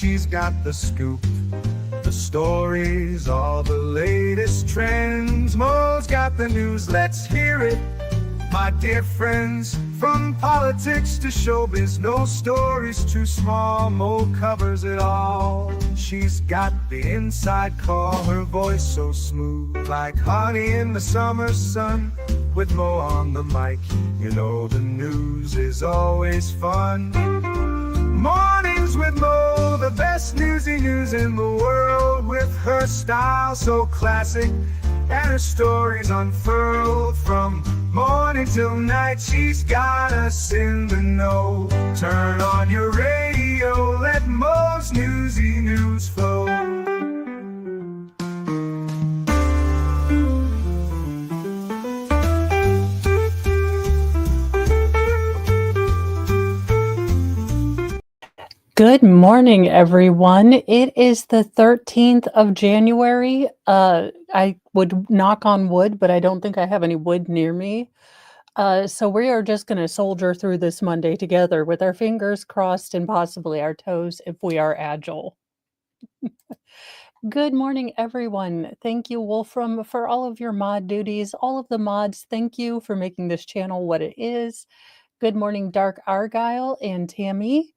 she's got the scoop. The stories, all the latest trends. Mo's got the news, let's hear it. My dear friends, from politics to showbiz, no story's too small. Mo covers it all. She's got the inside call, her voice so smooth, like honey in the summer sun. With Mo on the mic, you know the news is always fun. Mornings with Mo, the best newsy news in the world. With her style so classic and her stories unfurled. From morning till night, she's got us in the know. Turn on your radio, let Mo's newsy news flow. Good morning, everyone. It is the 13th of January. I would knock on wood, but I don't think I have any wood near me. So we are just going to soldier through this Monday together with our fingers crossed and possibly our toes if we are agile. Good morning, everyone. Thank you, Wolfram, for all of your mod duties. All of the mods, thank you for making this channel what it is. Good morning, Dark Argyle and Tammy.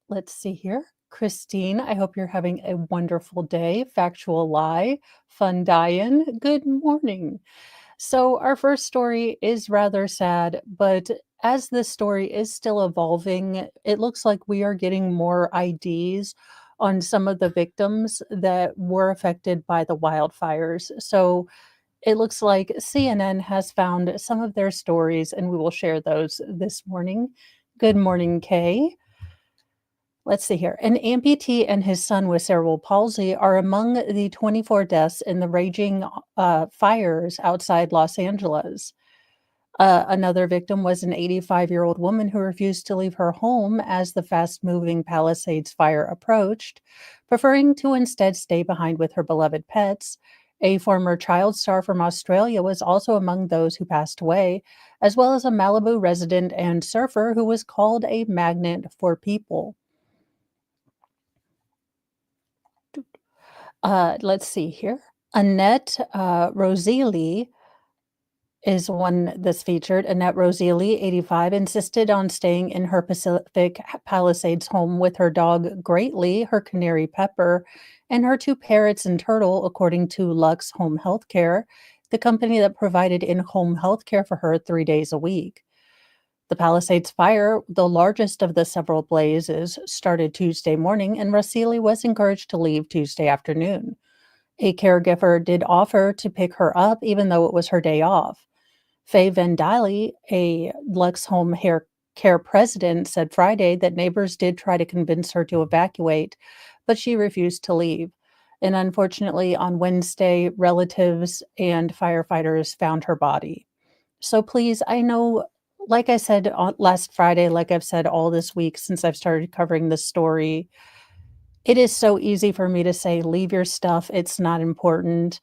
Let's see here. Christine, I hope you're having a wonderful day. Factual Lie, Fun Diane, good morning. So our first story is rather sad, but as this story is still evolving, it looks like we are getting more IDs on some of the victims that were affected by the wildfires. So it looks like CNN has found some of their stories, and we will share those this morning. Good morning, Kay. Let's see here. An amputee and his son with cerebral palsy are among the 24 deaths in the raging fires outside Los Angeles. Another victim was an 85-year-old woman who refused to leave her home as the fast-moving Palisades fire approached, preferring to instead stay behind with her beloved pets. A former child star from Australia was also among those who passed away, as well as a Malibu resident and surfer who was called a magnet for people. Let's see here. Annette Rosilli is one that's featured. Annette Rosilli, 85, insisted on staying in her Pacific Palisades home with her dog Greatly, her canary Pepper, and her two parrots and turtle, according to Lux Home Healthcare, the company that provided in-home healthcare for her 3 days a week. The Palisades fire, the largest of the several blazes, started Tuesday morning, and Rosilli was encouraged to leave Tuesday afternoon. A caregiver did offer to pick her up, even though it was her day off. Faye Vendali, a Lux Home Care president, said Friday that neighbors did try to convince her to evacuate, but she refused to leave. And unfortunately, on Wednesday, relatives and firefighters found her body. So please, I know, like I said last Friday, like I've said all this week since I've started covering this story, it is so easy for me to say, leave your stuff, it's not important.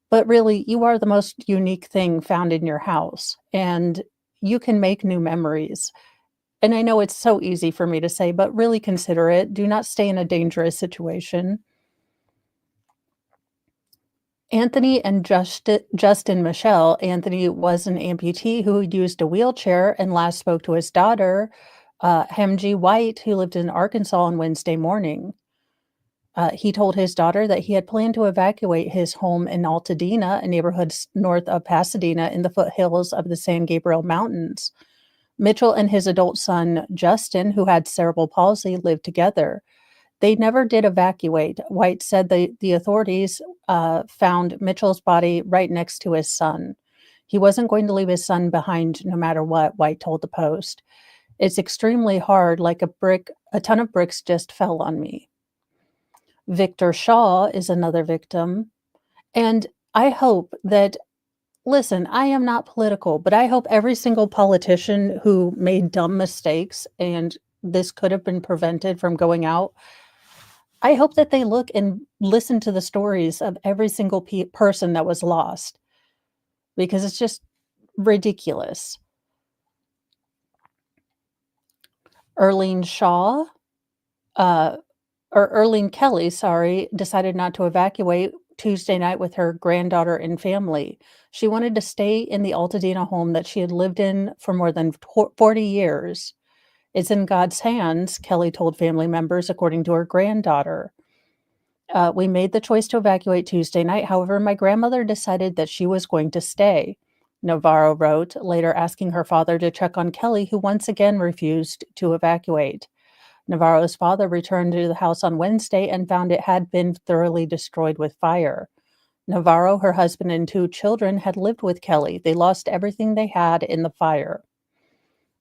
But really, you are the most unique thing found in your house, and you can make new memories. And I know it's so easy for me to say, but really consider it. Do not stay in a dangerous situation. Anthony and Justin Michelle. Anthony was an amputee who used a wheelchair and last spoke to his daughter, Hemji White, who lived in Arkansas on Wednesday morning. He told his daughter that he had planned to evacuate his home in Altadena, a neighborhood north of Pasadena in the foothills of the San Gabriel Mountains. Mitchell and his adult son, Justin, who had cerebral palsy, lived together. They never did evacuate. White said the authorities found Mitchell's body right next to his son. He wasn't going to leave his son behind no matter what, White told the Post. It's extremely hard, like a ton of bricks just fell on me. Victor Shaw is another victim. And I hope that, listen, I am not political, but I hope every single politician who made dumb mistakes, and this could have been prevented from going out, I hope that they look and listen to the stories of every single person that was lost, because it's just ridiculous. Erlene Shaw, Erling Kelly, sorry, decided not to evacuate Tuesday night with her granddaughter and family. She wanted to stay in the Altadena home that she had lived in for more than 40 years. It's in God's hands, Kelly told family members, according to her granddaughter. We made the choice to evacuate Tuesday night. However, my grandmother decided that she was going to stay, Navarro wrote, later asking her father to check on Kelly, who once again refused to evacuate. Navarro's father returned to the house on Wednesday and found it had been thoroughly destroyed with fire. Navarro, her husband, and 2 children had lived with Kelly. They lost everything they had in the fire.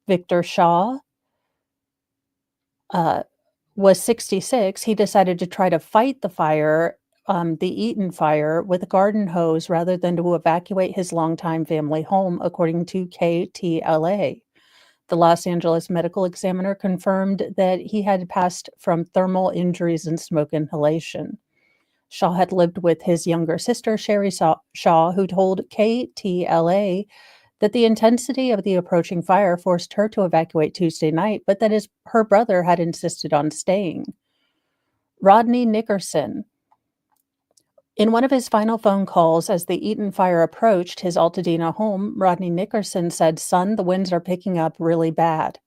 Victor Shaw was 66. He decided to try to fight the fire, the Eaton fire, with a garden hose rather than to evacuate his longtime family home, according to KTLA. The Los Angeles medical examiner confirmed that he had passed from thermal injuries and smoke inhalation. Shaw had lived with his younger sister, Sherry Shaw, who told KTLA that the intensity of the approaching fire forced her to evacuate Tuesday night, but that her brother had insisted on staying. Rodney Nickerson. In one of his final phone calls as the Eaton fire approached his Altadena home, Rodney Nickerson said, "Son, the winds are picking up really bad."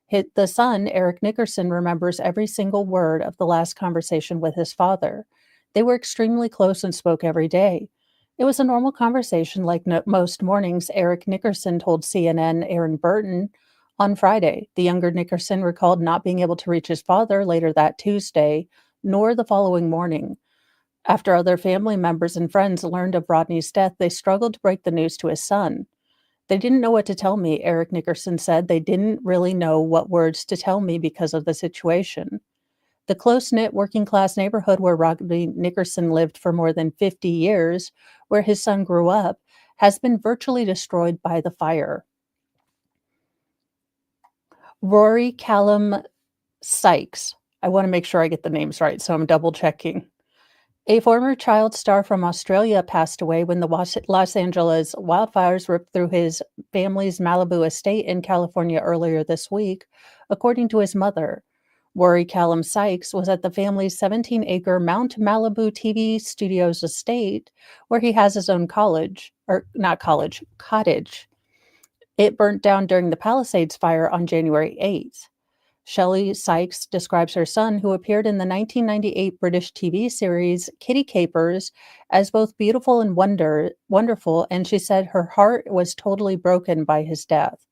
The son, Eric Nickerson, remembers every single word of the last conversation with his father. They were extremely close and spoke every day. It was a normal conversation like most mornings, Eric Nickerson told CNN Aaron Burton on Friday. The younger Nickerson recalled not being able to reach his father later that Tuesday, nor the following morning. After other family members and friends learned of Rodney's death, they struggled to break the news to his son. "They didn't know what to tell me," Eric Nickerson said. "They didn't really know what words to tell me because of the situation." The close-knit working-class neighborhood where Rodney Nickerson lived for more than 50 years, where his son grew up, has been virtually destroyed by the fire. Rory Callum Sykes. I want to make sure I get the names right, so I'm double-checking. A former child star from Australia passed away when the Los Angeles wildfires ripped through his family's Malibu estate in California earlier this week, according to his mother. Rory Callum Sykes was at the family's 17-acre Mount Malibu TV Studios estate, where he has his own cottage. It burnt down during the Palisades fire on January 8th. Shelley Sykes describes her son, who appeared in the 1998 British TV series Kitty Capers, as both beautiful and wonderful, and she said her heart was totally broken by his death.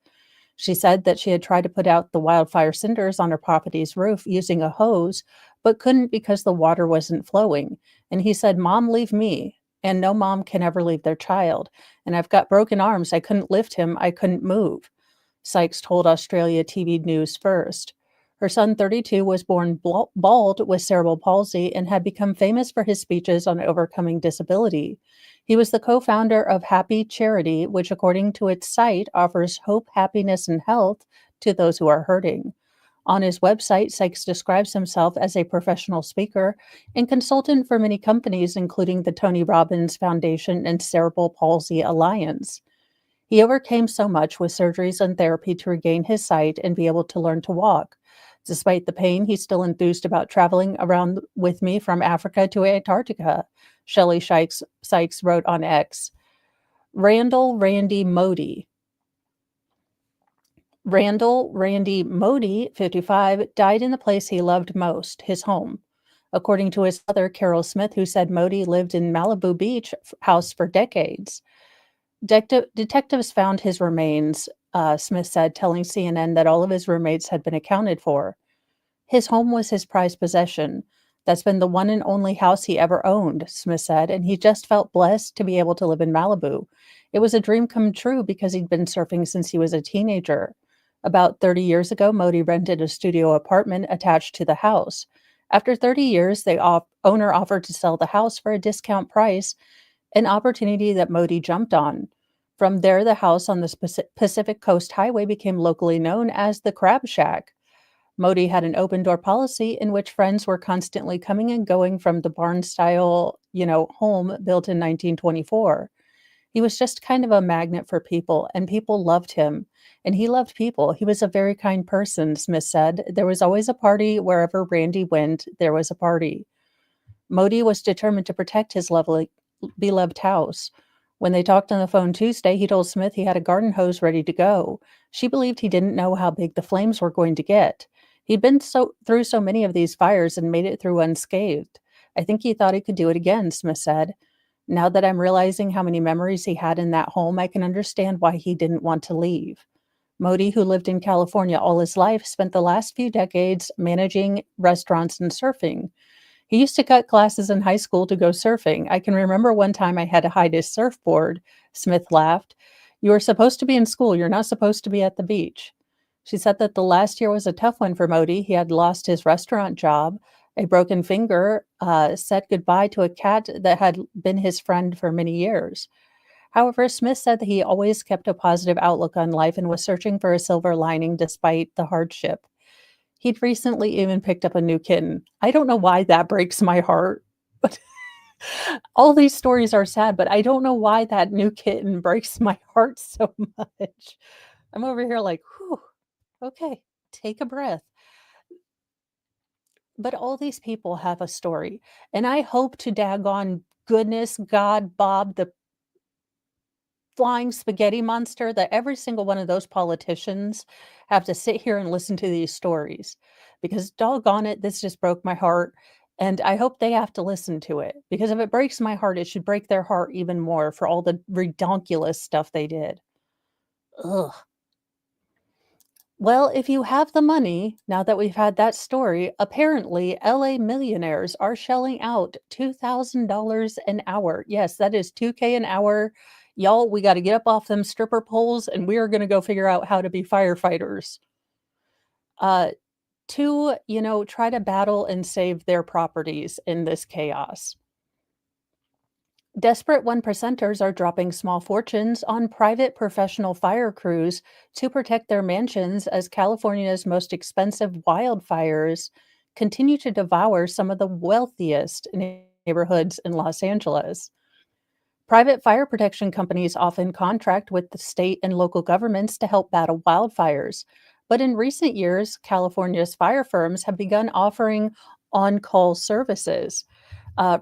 She said that she had tried to put out the wildfire cinders on her property's roof using a hose, but couldn't because the water wasn't flowing. And he said, "Mom, leave me." And no mom can ever leave their child. And I've got broken arms. I couldn't lift him. I couldn't move. Sykes told Australia TV News First. Her son, 32, was born bald with cerebral palsy and had become famous for his speeches on overcoming disability. He was the co-founder of Happy Charity, which, according to its site, offers hope, happiness, and health to those who are hurting. On his website, Sykes describes himself as a professional speaker and consultant for many companies, including the Tony Robbins Foundation and Cerebral Palsy Alliance. He overcame so much with surgeries and therapy to regain his sight and be able to learn to walk. Despite the pain, he's still enthused about traveling around with me from Africa to Antarctica, Shelley Sykes wrote on X. Randall Randy Modi, 55, died in the place he loved most, his home. According to his mother, Carol Smith, who said Modi lived in Malibu Beach house for decades. Detectives found his remains, Smith said, telling CNN that all of his roommates had been accounted for. His home was his prized possession. That's been the one and only house he ever owned, Smith said, and he just felt blessed to be able to live in Malibu. It was a dream come true because he'd been surfing since he was a teenager. About 30 years ago, Modi rented a studio apartment attached to the house. After 30 years, the owner offered to sell the house for a discount price, an opportunity that Modi jumped on. From there, the house on the Pacific Coast Highway became locally known as the Crab Shack. Modi had an open-door policy in which friends were constantly coming and going from the barn-style, home built in 1924. He was just kind of a magnet for people, and people loved him, and he loved people. He was a very kind person, Smith said. There was always a party wherever Randy went, there was a party. Modi was determined to protect his beloved house. When they talked on the phone Tuesday, he told Smith he had a garden hose ready to go. She believed he didn't know how big the flames were going to get. He'd been through so many of these fires and made it through unscathed. I think he thought he could do it again, Smith said. Now that I'm realizing how many memories he had in that home, I can understand why he didn't want to leave. Modi, who lived in California all his life, spent the last few decades managing restaurants and surfing. He used to cut classes in high school to go surfing. I can remember one time I had to hide his surfboard. Smith laughed. You are supposed to be in school. You're not supposed to be at the beach. She said that the last year was a tough one for Modi. He had lost his restaurant job, a broken finger, said goodbye to a cat that had been his friend for many years. However, Smith said that he always kept a positive outlook on life and was searching for a silver lining despite the hardship. He'd recently even picked up a new kitten. I don't know why that breaks my heart, but all these stories are sad, but I don't know why that new kitten breaks my heart so much. I'm over here like, whew, okay, take a breath. But all these people have a story, and I hope to daggone goodness, God, Bob, the flying spaghetti monster, that every single one of those politicians have to sit here and listen to these stories, because doggone it, this just broke my heart, and I hope they have to listen to it, because if it breaks my heart, it should break their heart even more for all the redonkulous stuff they did. Ugh. Well, if you have the money, now that we've had that story, apparently LA millionaires are shelling out $2,000 an hour. Yes, that is 2K an hour. Y'all, we got to get up off them stripper poles and we are going to go figure out how to be firefighters. To, try to battle and save their properties in this chaos. Desperate one percenters are dropping small fortunes on private professional fire crews to protect their mansions as California's most expensive wildfires continue to devour some of the wealthiest neighborhoods in Los Angeles. Private fire protection companies often contract with the state and local governments to help battle wildfires. But in recent years, California's fire firms have begun offering on call services.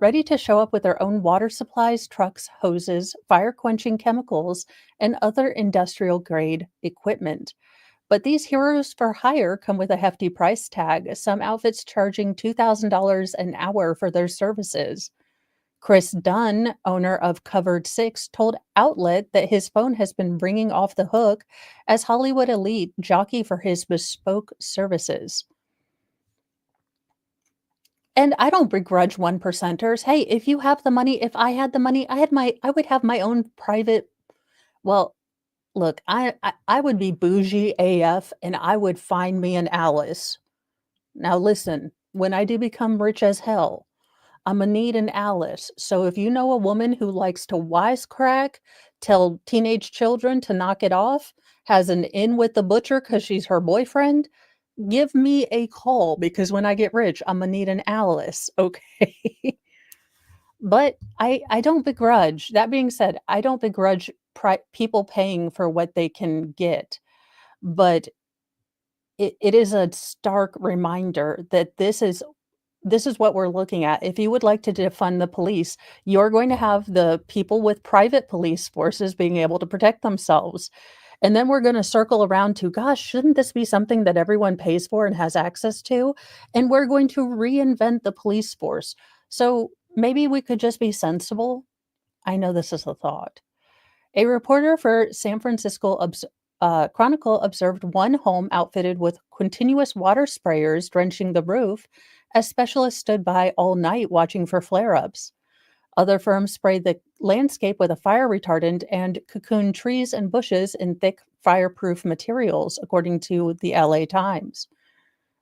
Ready to show up with their own water supplies, trucks, hoses, fire quenching chemicals, and other industrial grade equipment. But these heroes for hire come with a hefty price tag, some outfits charging $2,000 an hour for their services. Chris Dunn, owner of Covered Six, told Outlet that his phone has been ringing off the hook as Hollywood elite jockey for his bespoke services. And I don't begrudge one percenters. Hey, if you have the money, if I had the money, I would have my own private. Well, look, I would be bougie AF and I would find me an Alice. Now listen, when I do become rich as hell, I'm gonna need an Alice. So if you know a woman who likes to wisecrack, tell teenage children to knock it off, has an in with the butcher because she's her boyfriend, give me a call because when I get rich, I'm gonna need an Alice, okay? But I don't begrudge. That being said, I don't begrudge people paying for what they can get, but it is a stark reminder that this is what we're looking at. If you would like to defund the police, you're going to have the people with private police forces being able to protect themselves. And then we're going to circle around to, gosh, shouldn't this be something that everyone pays for and has access to? And we're going to reinvent the police force. So maybe we could just be sensible. I know this is a thought. A reporter for San Francisco Chronicle observed one home outfitted with continuous water sprayers drenching the roof as specialists stood by all night watching for flare-ups. Other firms sprayed the landscape with a fire retardant and cocooned trees and bushes in thick fireproof materials, according to the LA Times.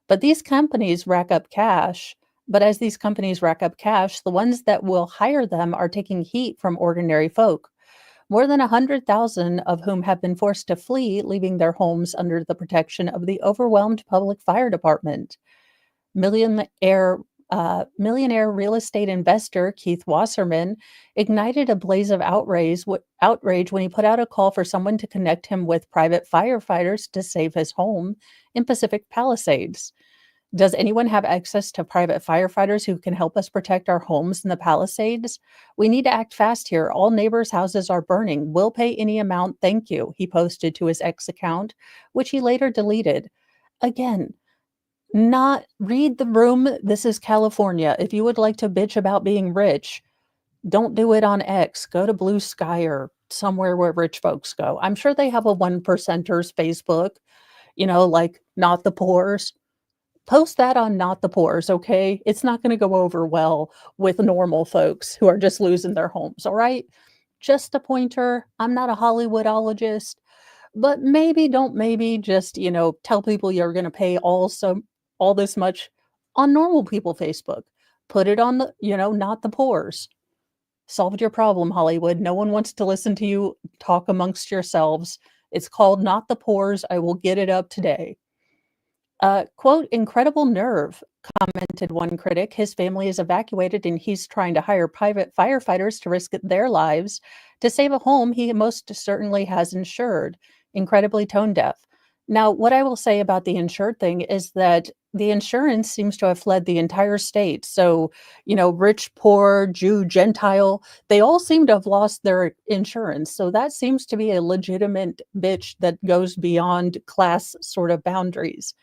But these companies rack up cash. But as these companies rack up cash, the ones that will hire them are taking heat from ordinary folk. More than 100,000 of whom have been forced to flee, leaving their homes under the protection of the overwhelmed public fire department. Millionaire Millionaire real estate investor Keith Wasserman ignited a blaze of outrage when he put out a call for someone to connect him with private firefighters to save his home in Pacific Palisades. Does anyone have access to private firefighters who can help us protect our homes in the Palisades? We need to act fast here. All neighbors' houses are burning. We'll pay any amount. Thank you. He posted to his X account, which he later deleted. Again, not read the room. This is California. If you would like to bitch about being rich, don't do it on X. Go to Blue Sky or somewhere where rich folks go. I'm sure they have a one percenters Facebook, like Not the Poors. Post that on Not the Poors, okay? It's not going to go over well with normal folks who are just losing their homes, all right? Just a pointer. I'm not a Hollywoodologist, but maybe just, tell people you're going to pay all this much on normal people Facebook. Put it on the, Not the Poors. Solved your problem, Hollywood. No one wants to listen to you talk amongst yourselves. It's called Not the Poors. I will get it up today. Quote, incredible nerve, commented one critic. His family is evacuated and he's trying to hire private firefighters to risk their lives to save a home he most certainly has insured. Incredibly tone deaf. Now, what I will say about the insured thing is that the insurance seems to have fled the entire state. So, rich, poor, Jew, Gentile, they all seem to have lost their insurance. So that seems to be a legitimate bitch that goes beyond class sort of boundaries.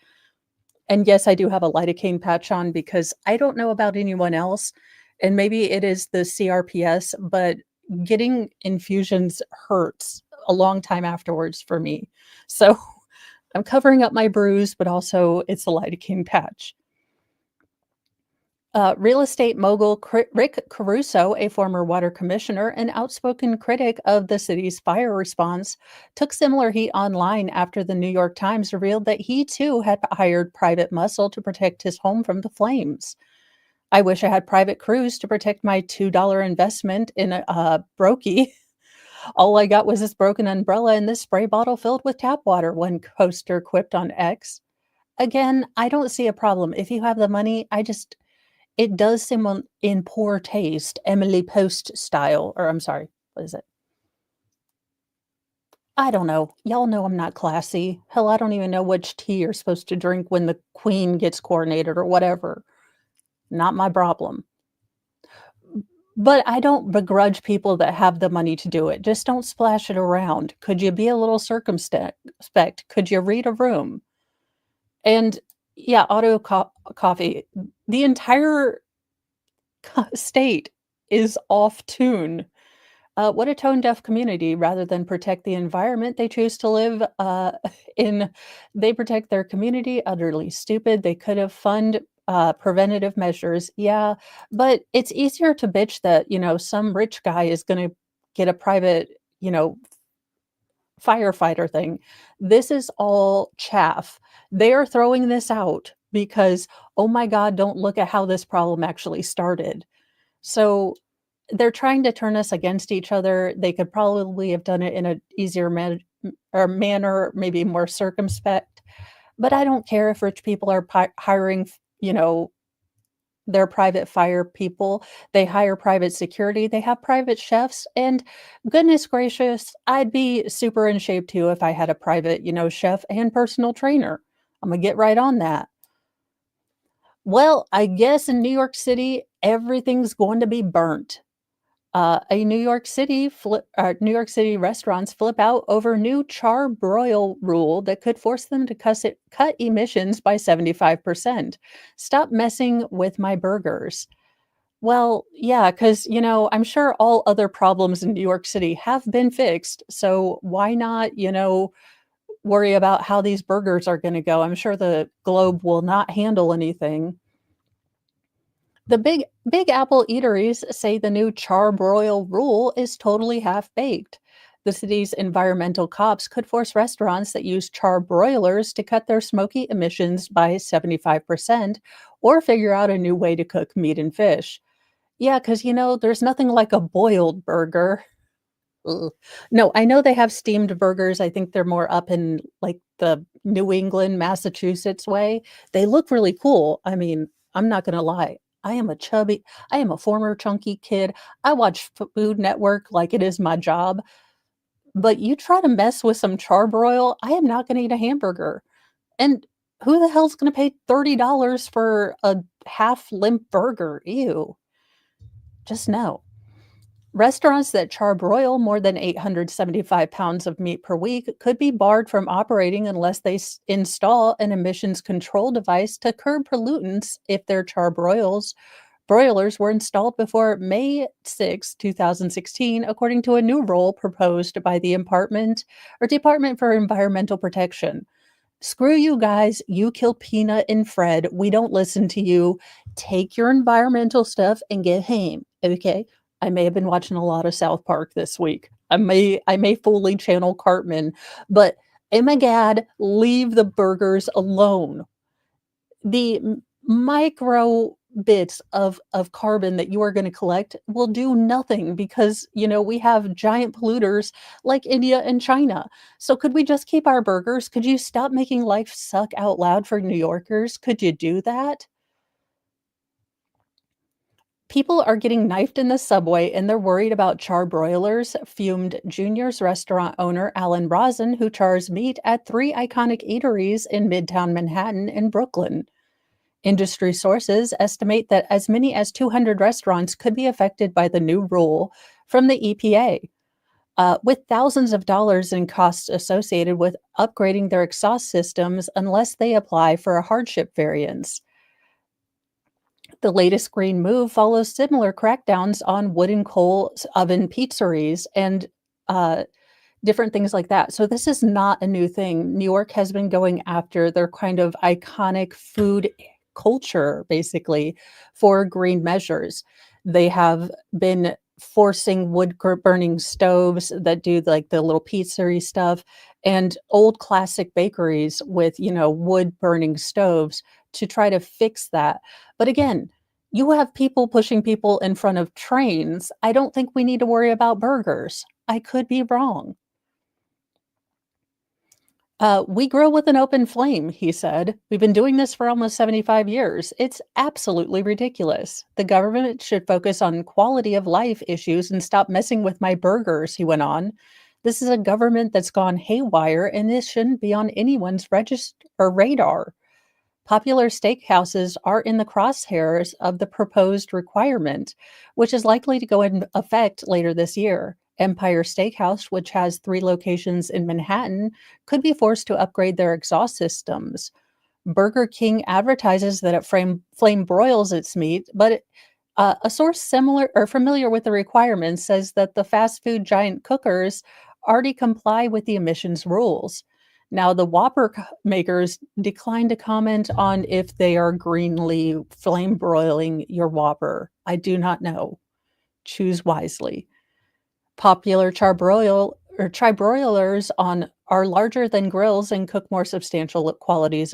And yes, I do have a lidocaine patch on because I don't know about anyone else, and maybe it is the CRPS, but getting infusions hurts a long time afterwards for me. So I'm covering up my bruise, but also it's a lidocaine patch. Real estate mogul Rick Caruso, a former water commissioner and outspoken critic of the city's fire response, took similar heat online after the New York Times revealed that he too had hired private muscle to protect his home from the flames. I wish I had private crews to protect my $2 investment in a brokey. All I got was this broken umbrella and this spray bottle filled with tap water, one poster quipped on X. Again, I don't see a problem. If you have the money, it does seem in poor taste, Emily Post style, or I'm sorry, what is it? I don't know. Y'all know I'm not classy. Hell, I don't even know which tea you're supposed to drink when the queen gets coronated or whatever. Not my problem. But I don't begrudge people that have the money to do it. Just don't splash it around. Could you be a little circumspect? Could you read a room? And yeah, coffee. The entire state is off tune. What a tone deaf community. Rather than protect the environment they choose to live in, they protect their community. Utterly stupid. They could have funded preventative measures. Yeah, but it's easier to bitch that, some rich guy is going to get a private, firefighter thing. This is all chaff. They are throwing this out because, oh my God, don't look at how this problem actually started. So they're trying to turn us against each other. They could probably have done it in an easier manner, maybe more circumspect. But I don't care if rich people are hiring, their private fire people. They hire private security. They have private chefs. And goodness gracious, I'd be super in shape too if I had a private, chef and personal trainer. I'm going to get right on that. Well, I guess in New York City, everything's going to be burnt. New York City restaurants flip out over new charbroil rule that could force them to cut emissions by 75%. Stop messing with my burgers. Well, yeah, because, I'm sure all other problems in New York City have been fixed. So why not, worry about how these burgers are going to go? I'm sure the Globe will not handle anything. The Big Apple eateries say the new charbroil rule is totally half-baked. The city's environmental cops could force restaurants that use charbroilers to cut their smoky emissions by 75% or figure out a new way to cook meat and fish. Yeah, because, there's nothing like a boiled burger. Ugh. No, I know they have steamed burgers. I think they're more up in like the New England, Massachusetts way. They look really cool. I mean, I'm not going to lie. I am a former chunky kid. I watch Food Network like it is my job. But you try to mess with some charbroil, I am not gonna eat a hamburger. And who the hell's gonna pay $30 for a half limp burger? Ew. Just no. Restaurants that charbroil more than 875 pounds of meat per week could be barred from operating unless they install an emissions control device to curb pollutants if their charbroils broilers were installed before May 6, 2016, according to a new rule proposed by the Department for Environmental Protection. Screw you guys. You kill Peanut and Fred. We don't listen to you. Take your environmental stuff and get home. Okay. I may have been watching a lot of South Park this week. I may fully channel Cartman, but oh my god, leave the burgers alone. The micro bits of carbon that you are going to collect will do nothing because we have giant polluters like India and China. So could we just keep our burgers? Could you stop making life suck out loud for New Yorkers? Could you do that? People are getting knifed in the subway and they're worried about charbroilers, fumed Junior's restaurant owner Alan Rosen, who chars meat at three iconic eateries in Midtown Manhattan and Brooklyn. Industry sources estimate that as many as 200 restaurants could be affected by the new rule from the EPA, with thousands of dollars in costs associated with upgrading their exhaust systems unless they apply for a hardship variance. The latest green move follows similar crackdowns on wood and coal oven pizzeries and uh, different things like that. So this is not a new thing. New York has been going after their kind of iconic food culture, basically, for green measures. They have been forcing burning stoves that do like the little pizzeria stuff and old classic bakeries with, wood burning stoves to try to fix that. But again, you have people pushing people in front of trains. I don't think we need to worry about burgers. I could be wrong. We grow with an open flame, he said. We've been doing this for almost 75 years. It's absolutely ridiculous. The government should focus on quality of life issues and stop messing with my burgers, he went on. This is a government that's gone haywire, and this shouldn't be on anyone's register or radar. Popular steakhouses are in the crosshairs of the proposed requirement, which is likely to go into effect later this year. Empire Steakhouse, which has 3 locations in Manhattan, could be forced to upgrade their exhaust systems. Burger King advertises that it flame broils its meat, but a source similar or familiar with the requirements says that the fast food giant cookers already comply with the emissions rules. Now, the Whopper makers declined to comment on if they are greenly flame broiling your Whopper. I do not know. Choose wisely. Popular charbroilers are larger than grills and cook more substantial quantities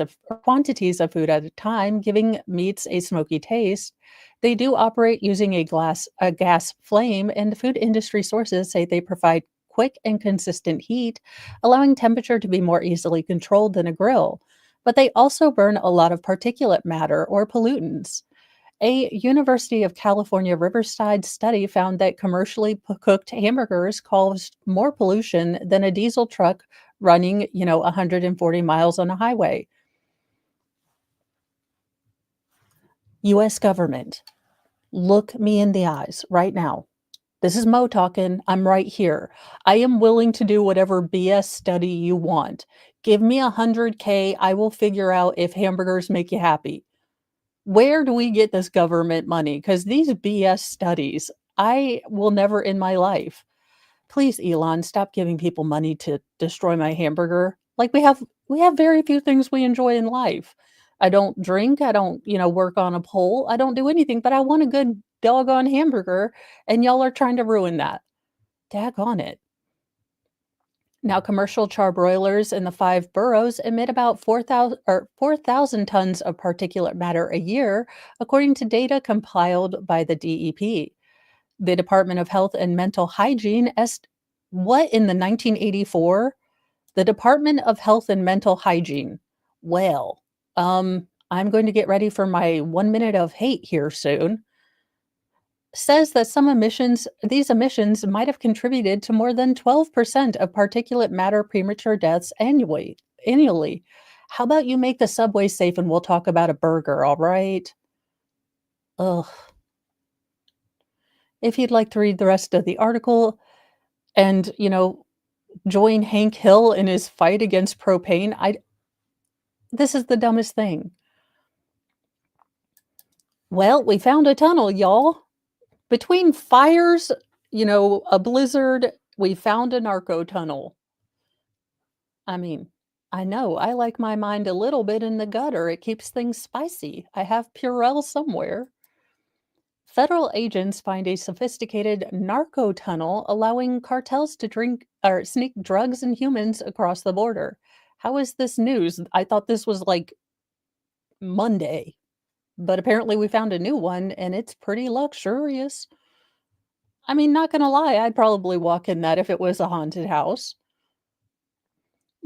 of food at a time, giving meats a smoky taste. They do operate using a gas flame, and food industry sources say they provide quick and consistent heat, allowing temperature to be more easily controlled than a grill. But they also burn a lot of particulate matter or pollutants. A University of California Riverside study found that commercially cooked hamburgers caused more pollution than a diesel truck running, 140 miles on a highway. US government, look me in the eyes right now. This is Mo talking. I'm right here. I am willing to do whatever BS study you want. Give me 100K. I will figure out if hamburgers make you happy. Where do we get this government money? Because these BS studies, I will never in my life. Please, Elon, stop giving people money to destroy my hamburger. Like we have very few things we enjoy in life. I don't drink. I don't, work on a pole. I don't do anything, but I want a good doggone hamburger, and y'all are trying to ruin that. Daggone it. Now, commercial charbroilers in the 5 boroughs emit about 4,000 tons of particulate matter a year, according to data compiled by the DEP. The Department of Health and Mental Hygiene what in the 1984? The Department of Health and Mental Hygiene. Well, I'm going to get ready for my 1 minute of hate here soon, says that these emissions might have contributed to more than 12% of particulate matter premature deaths annually. How about you make the subway safe and we'll talk about a burger, all right? Ugh. If you'd like to read the rest of the article and, join Hank Hill in his fight against propane, this is the dumbest thing. Well, we found a tunnel, y'all. Between fires, a blizzard, we found a narco tunnel. I mean, I know I like my mind a little bit in the gutter. It keeps things spicy. I have Purell somewhere. Federal agents find a sophisticated narco tunnel allowing cartels to drink or sneak drugs and humans across the border. How is this news? I thought this was like Monday, but apparently we found a new one and it's pretty luxurious. I mean, not gonna lie, I'd probably walk in that if it was a haunted house.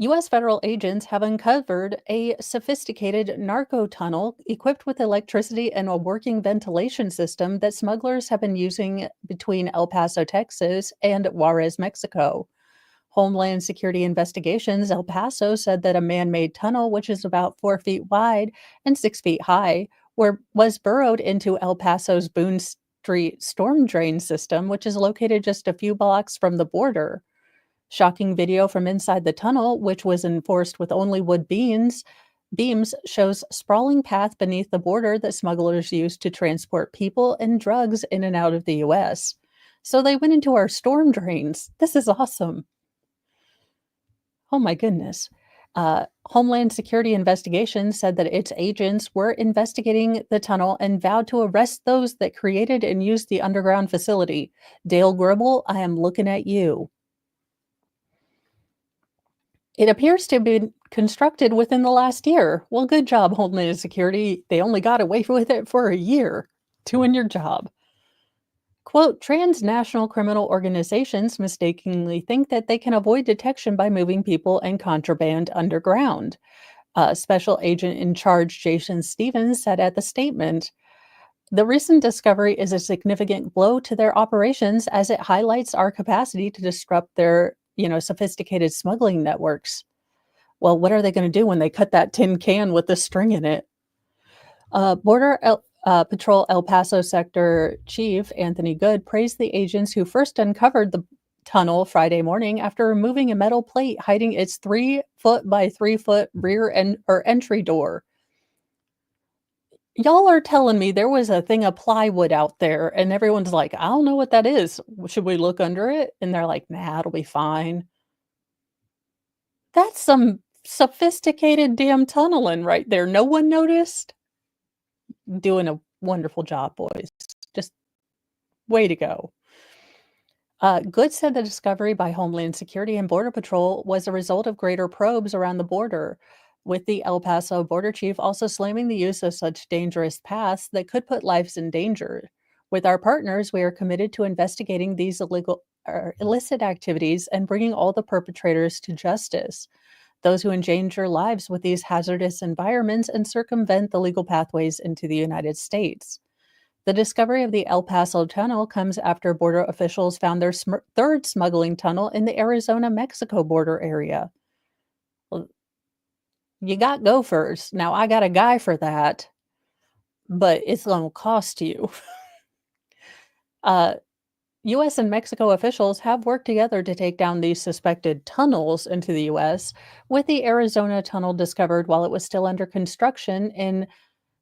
US federal agents have uncovered a sophisticated narco tunnel equipped with electricity and a working ventilation system that smugglers have been using between El Paso, Texas and Juarez, Mexico. Homeland Security Investigations El Paso said that a man made tunnel, which is about 4 feet wide and 6 feet high, was burrowed into El Paso's Boone Street storm drain system, which is located just a few blocks from the border. Shocking video from inside the tunnel, which was enforced with only wood beams, shows sprawling path beneath the border that smugglers use to transport people and drugs in and out of the US. So they went into our storm drains. This is awesome. Oh my goodness. Homeland Security Investigations said that its agents were investigating the tunnel and vowed to arrest those that created and used the underground facility. Dale Gribble, I am looking at you. It appears to have been constructed within the last year. Well, good job, Homeland Security. They only got away with it for a year. Doing your job. Quote, transnational criminal organizations mistakenly think that they can avoid detection by moving people and contraband underground. Special agent in charge Jason Stevens said at the statement, the recent discovery is a significant blow to their operations as it highlights our capacity to disrupt their, sophisticated smuggling networks. Well, what are they going to do when they cut that tin can with the string in it? Border Patrol El Paso Sector Chief Anthony Good praised the agents who first uncovered the tunnel Friday morning after removing a metal plate hiding its 3-foot by 3-foot rear entry door. Y'all are telling me there was a thing of plywood out there and everyone's like, I don't know what that is. Should we look under it? And they're like, nah, it'll be fine. That's some sophisticated damn tunneling right there. No one noticed? Doing a wonderful job, boys. Just way to go. Good said the discovery by Homeland Security and Border Patrol was a result of greater probes around the border, with the El Paso border chief also slamming the use of such dangerous paths that could put lives in danger. With our partners, we are committed to investigating these illicit activities and bringing all the perpetrators to justice. Those who endanger lives with these hazardous environments and circumvent the legal pathways into the United States. The discovery of the El Paso tunnel comes after border officials found their third smuggling tunnel in the Arizona-Mexico border area. Well, you got gophers. Now, I got a guy for that, but it's going to cost you. US and Mexico officials have worked together to take down these suspected tunnels into the US, with the Arizona tunnel discovered while it was still under construction in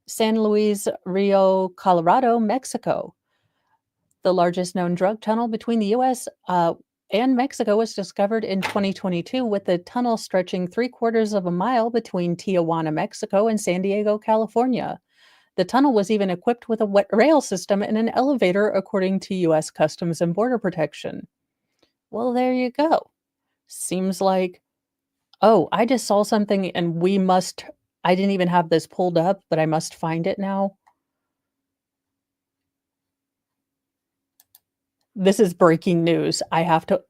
San Luis Rio, Colorado, Mexico. The largest known drug tunnel between the US and Mexico was discovered in 2022, with the tunnel stretching 3/4 of a mile between Tijuana, Mexico and San Diego, California. The tunnel was even equipped with a wet rail system and an elevator, according to US Customs and Border Protection. Well, there you go. Seems like, oh, I just saw something and I didn't even have this pulled up, but I must find it now. This is breaking news. I have to.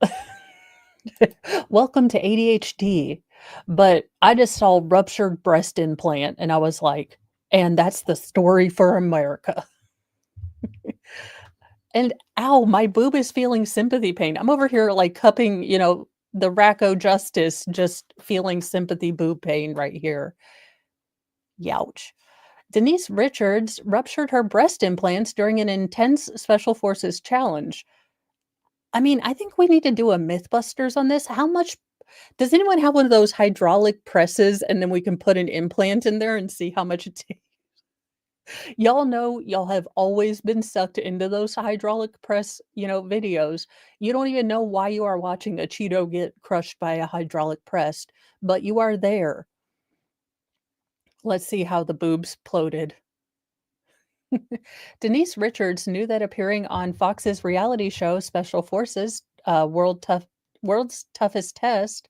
Welcome to ADHD. But I just saw ruptured breast implant and I was like, And that's the story for America. And ow, my boob is feeling sympathy pain. I'm over here like cupping, the Racco Justice, just feeling sympathy boob pain right here. Youch. Denise Richards ruptured her breast implants during an intense Special Forces challenge. I mean, I think we need to do a Mythbusters on this. How much does anyone have one of those hydraulic presses and then we can put an implant in there and see how much it takes? Y'all know y'all have always been sucked into those hydraulic press, videos. You don't even know why you are watching a Cheeto get crushed by a hydraulic press, but you are there. Let's see how the boobs ploded. Denise Richards knew that appearing on Fox's reality show Special Forces, World's Toughest Test,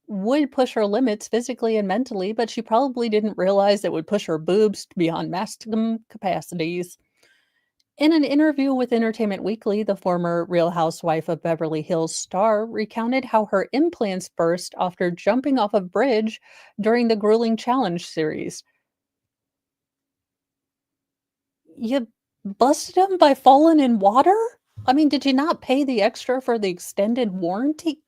would push her limits physically and mentally, but she probably didn't realize it would push her boobs beyond maximum capacities. In an interview with Entertainment Weekly, the former Real Housewife of Beverly Hills star recounted how her implants burst after jumping off a bridge during the grueling challenge series. You busted them by falling in water? I mean, did you not pay the extra for the extended warranty?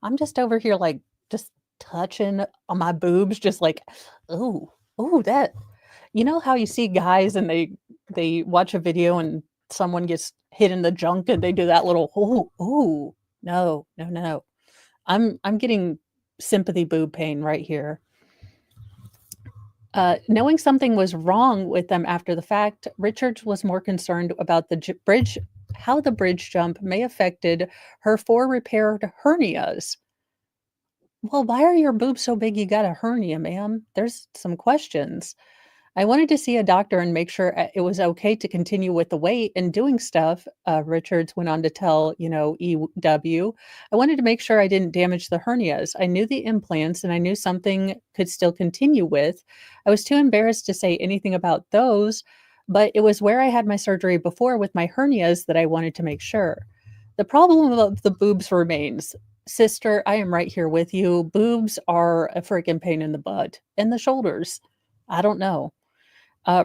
I'm just over here, like, just touching on my boobs, just like, "Ooh, ooh, that" you know how you see guys and they watch a video and someone gets hit in the junk and they do that little, "Ooh, ooh." No, no, no. I'm getting sympathy boob pain right here. Knowing something was wrong with them after the fact, Richards was more concerned about how the bridge jump may affected her 4 repaired hernias. Well, why are your boobs so big you got a hernia, ma'am? There's some questions. I wanted to see a doctor and make sure it was okay to continue with the weight and doing stuff. Richards went on to tell, EW. I wanted to make sure I didn't damage the hernias. I knew the implants and I knew something could still continue with. I was too embarrassed to say anything about those, but it was where I had my surgery before with my hernias that I wanted to make sure. The problem of the boobs remains. Sister, I am right here with you. Boobs are a freaking pain in the butt and the shoulders. I don't know.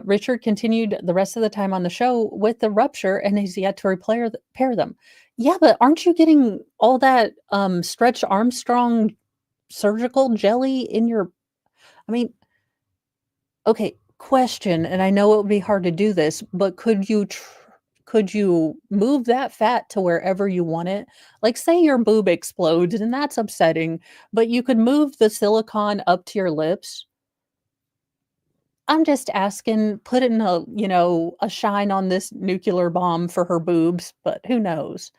Richard continued the rest of the time on the show with the rupture and has yet to repair them. Yeah, but aren't you getting all that Stretch Armstrong surgical jelly in your? I mean, okay, question, and I know it would be hard to do this, but could you move that fat to wherever you want it? Like, say your boob explodes, and that's upsetting, but you could move the silicone up to your lips. I'm just asking, putting a shine on this nuclear bomb for her boobs, but who knows?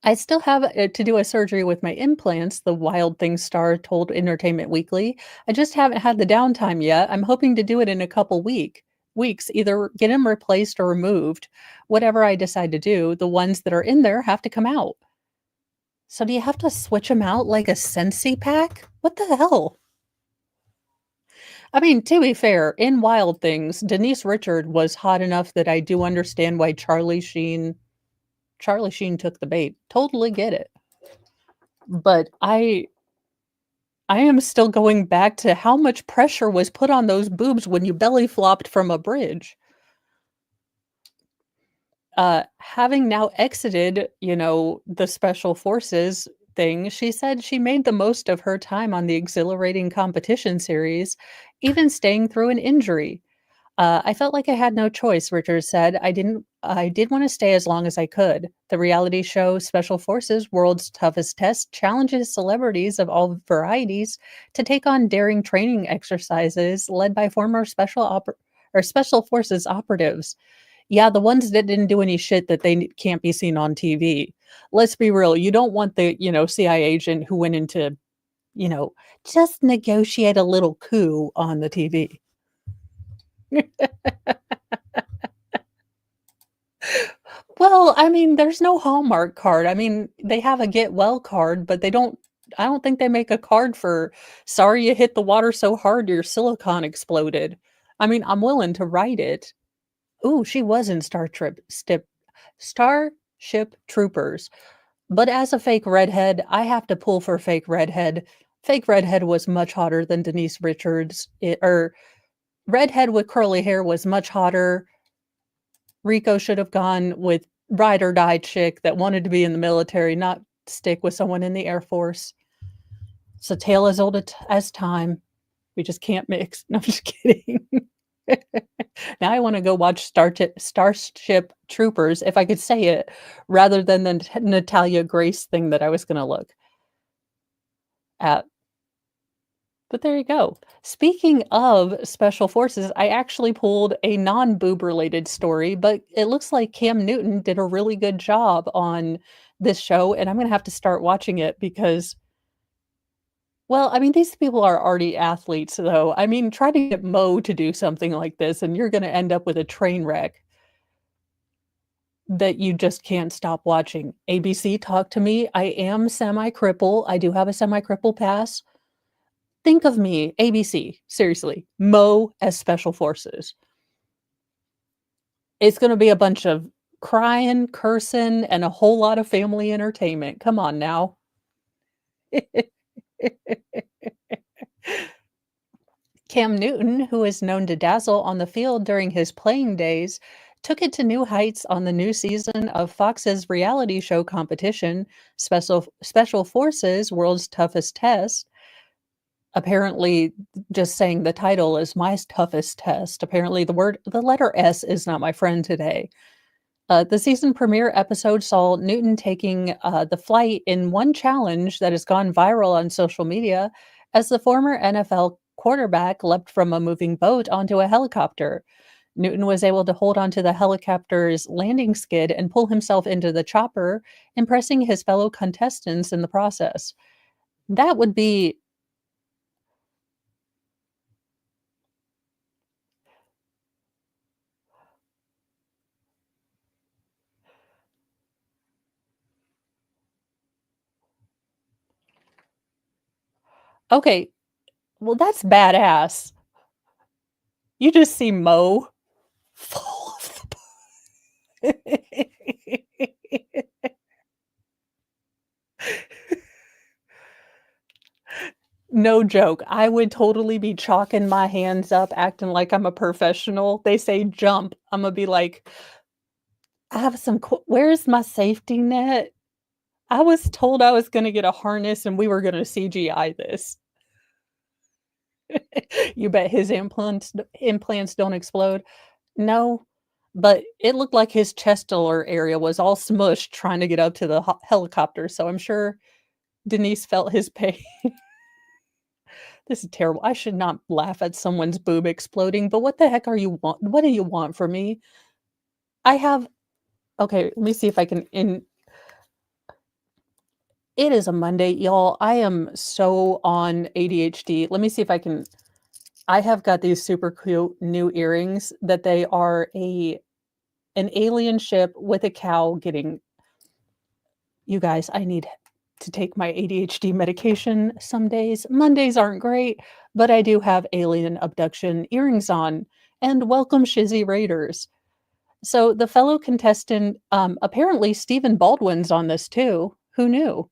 I still have to do a surgery with my implants, the Wild Thing star told Entertainment Weekly. I just haven't had the downtime yet. I'm hoping to do it in a couple weeks, either get them replaced or removed. Whatever I decide to do, the ones that are in there have to come out. So do you have to switch them out like a Sensi pack? What the hell? I mean, to be fair, in Wild Things, Denise Richard was hot enough that I do understand why Charlie Sheen took the bait. Totally get it. But I am still going back to how much pressure was put on those boobs when you belly flopped from a bridge. Having now exited, the special forces thing, she said she made the most of her time on the exhilarating competition series, even staying through an injury. I felt like I had no choice, Richards said. I did want to stay as long as I could. The reality show Special Forces World's Toughest Test challenges celebrities of all varieties to take on daring training exercises led by former special forces operatives. Yeah, the ones that didn't do any shit that can't be seen on TV. Let's be real. You don't want the, CIA agent who went into, you know, just negotiate a little coup on the TV. Well, I mean, there's no Hallmark card. I mean, they have a get well card, but I don't think they make a card for sorry you hit the water so hard your silicone exploded. I mean, I'm willing to write it. Ooh, she was in Starship Troopers. But as a fake redhead, I have to pull for fake redhead. Fake redhead was much hotter than Denise Richards, or redhead with curly hair was much hotter. Rico should have gone with ride or die chick that wanted to be in the military, not stick with someone in the Air Force. It's a tale as old as time. We just can't mix. No, I'm just kidding. Now I want to go watch Starship Troopers, if I could say it, rather than the Natalia Grace thing that I was going to look at. But there you go. Speaking of special forces, I actually pulled a non-boob related story, but it looks like Cam Newton did a really good job on this show, and I'm going to have to start watching it because, well, I mean, these people are already athletes, though. I mean, try to get Mo to do something like this, and you're going to end up with a train wreck that you just can't stop watching. ABC, talk to me. I am semi-cripple. I do have a semi-cripple pass. Think of me, ABC, seriously, Mo as special forces. It's gonna be a bunch of crying, cursing, and a whole lot of family entertainment. Come on now. Cam Newton, who is known to dazzle on the field during his playing days, took it to new heights on the new season of Fox's reality show competition, Special Forces: World's Toughest Test. Apparently, just saying the title is my toughest test. Apparently, the letter S is not my friend today. The season premiere episode saw Newton taking the flight in one challenge that has gone viral on social media as the former NFL quarterback leapt from a moving boat onto a helicopter. Newton was able to hold onto the helicopter's landing skid and pull himself into the chopper, impressing his fellow contestants in the process. That would be okay. Well, that's badass. You just see Mo full of the No joke. I would totally be chalking my hands up, acting like I'm a professional. They say jump. Imma be like, "I have some where's my safety net? I was told I was gonna get a harness and we were gonna CGI this." You bet his implants don't explode. No, but it looked like his chestilar area was all smushed trying to get up to the helicopter, so I'm sure Denise felt his pain. This is terrible. I should not laugh at someone's boob exploding, but what the heck are you want what do you want from me? I have okay, let me see if I can in it is a Monday, y'all. I am so on ADHD. Let me see if I can I have got these super cute new earrings that they are an alien ship with a cow getting you guys, I need to take my ADHD medication some days. Mondays aren't great, but I do have alien abduction earrings on. And welcome, Shizzy Raiders. So the fellow contestant, apparently Stephen Baldwin's on this too. Who knew?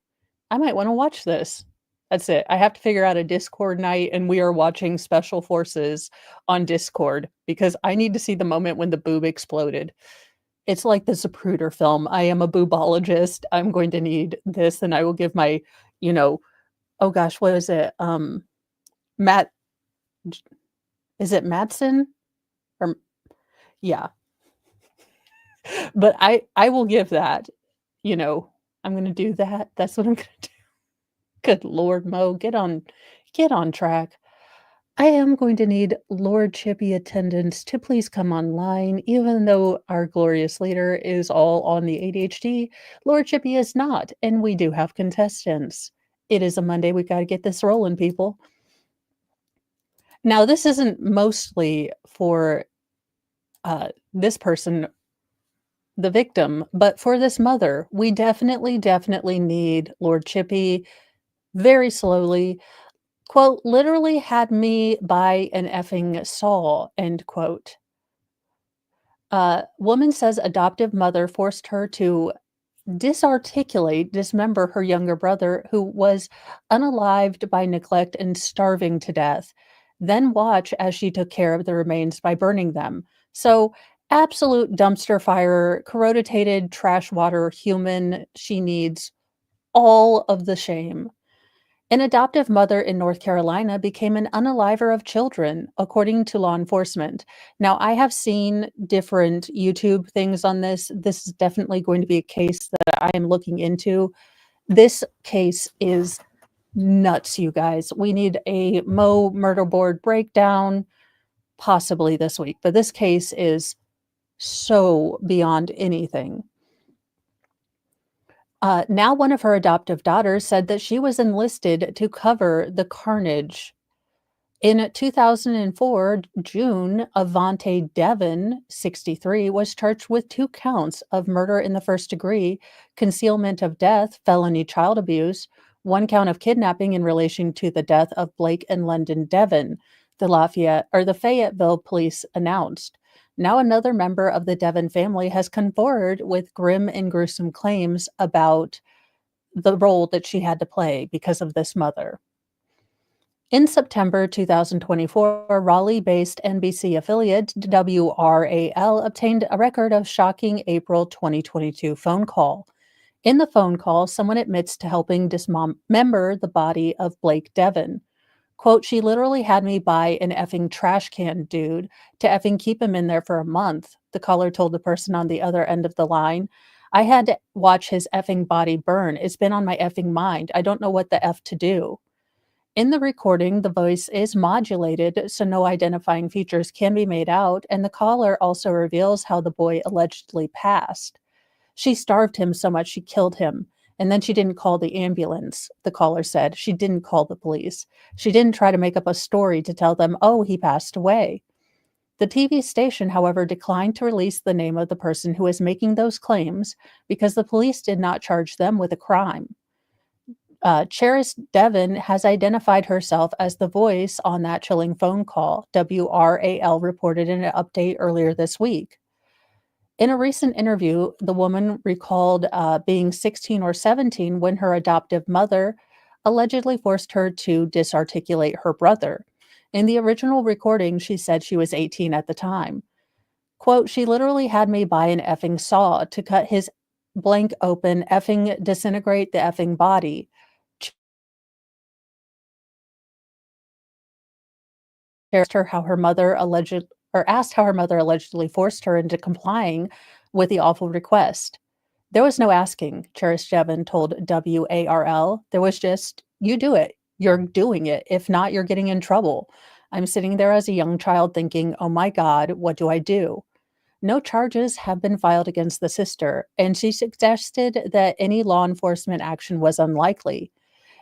I might want to watch this. That's it. I have to figure out a Discord night, and we are watching Special Forces on Discord because I need to see the moment when the boob exploded. It's like the Zapruder film. I am a boobologist. I'm going to need this, and I will give my, you know, oh gosh, what is it? Matt, is it Matson? Or yeah, but I will give that. You know, I'm going to do that. That's what I'm going to do. Good Lord, Mo, get on track. I am going to need Lord Chippy attendants to please come online, even though our glorious leader is all on the ADHD. Lord Chippy is not, and we do have contestants. It is a Monday. We've got to get this rolling, people. Now, this isn't mostly for this person, the victim, but for this mother. We definitely need Lord Chippy very slowly. Quote, literally had me by an effing saw, end quote. Woman says adoptive mother forced her to dismember her younger brother who was unalived by neglect and starving to death. then watch as she took care of the remains by burning them. So, absolute dumpster fire, corroded trash water human. She needs all of the shame. An adoptive mother in North Carolina became an unaliver of children, according to law enforcement. Now, I have seen different YouTube things on this. This is definitely going to be a case that I am looking into. This case is nuts, you guys. We need a Mo murder board breakdown, possibly this week, but this case is so beyond anything. Now, one of her adoptive daughters said that she was enlisted to cover the carnage. In 2004, June, Avante Devon, 63, was charged with 2 counts of murder in the first degree, concealment of death, felony child abuse, 1 count of kidnapping in relation to the death of Blake and London Devon, the Fayetteville police announced. Now another member of the Devon family has come forward with grim and gruesome claims about the role that she had to play because of this mother. In September 2024, Raleigh-based NBC affiliate WRAL obtained a record of shocking April 2022 phone call. In the phone call, someone admits to helping dismember the body of Blake Devon. Quote, "She literally had me buy an effing trash can, dude, to effing keep him in there for a month," the caller told the person on the other end of the line. "I had to watch his effing body burn. It's been on my effing mind. I don't know what the F to do." In the recording, the voice is modulated so no identifying features can be made out, and the caller also reveals how the boy allegedly passed. "She starved him so much she killed him, and then she didn't call the ambulance," the caller said. "She didn't call the police. She didn't try to make up a story to tell them, oh, he passed away." The TV station, however, declined to release the name of the person who is making those claims because the police did not charge them with a crime. Cheris Devon has identified herself as the voice on that chilling phone call, WRAL reported in an update earlier this week. In a recent interview, the woman recalled being 16 or 17 when her adoptive mother allegedly forced her to disarticulate her brother. In the original recording, she said she was 18 at the time. Quote, "She literally had me buy an effing saw to cut his blank open, effing disintegrate the effing body." Asked her how her mother allegedly forced her into complying with the awful request. "There was no asking," Cherish Jevon told WARL. "There was just, you do it. You're doing it. If not, you're getting in trouble. I'm sitting there as a young child thinking, oh my God, what do I do?" No charges have been filed against the sister, and she suggested that any law enforcement action was unlikely.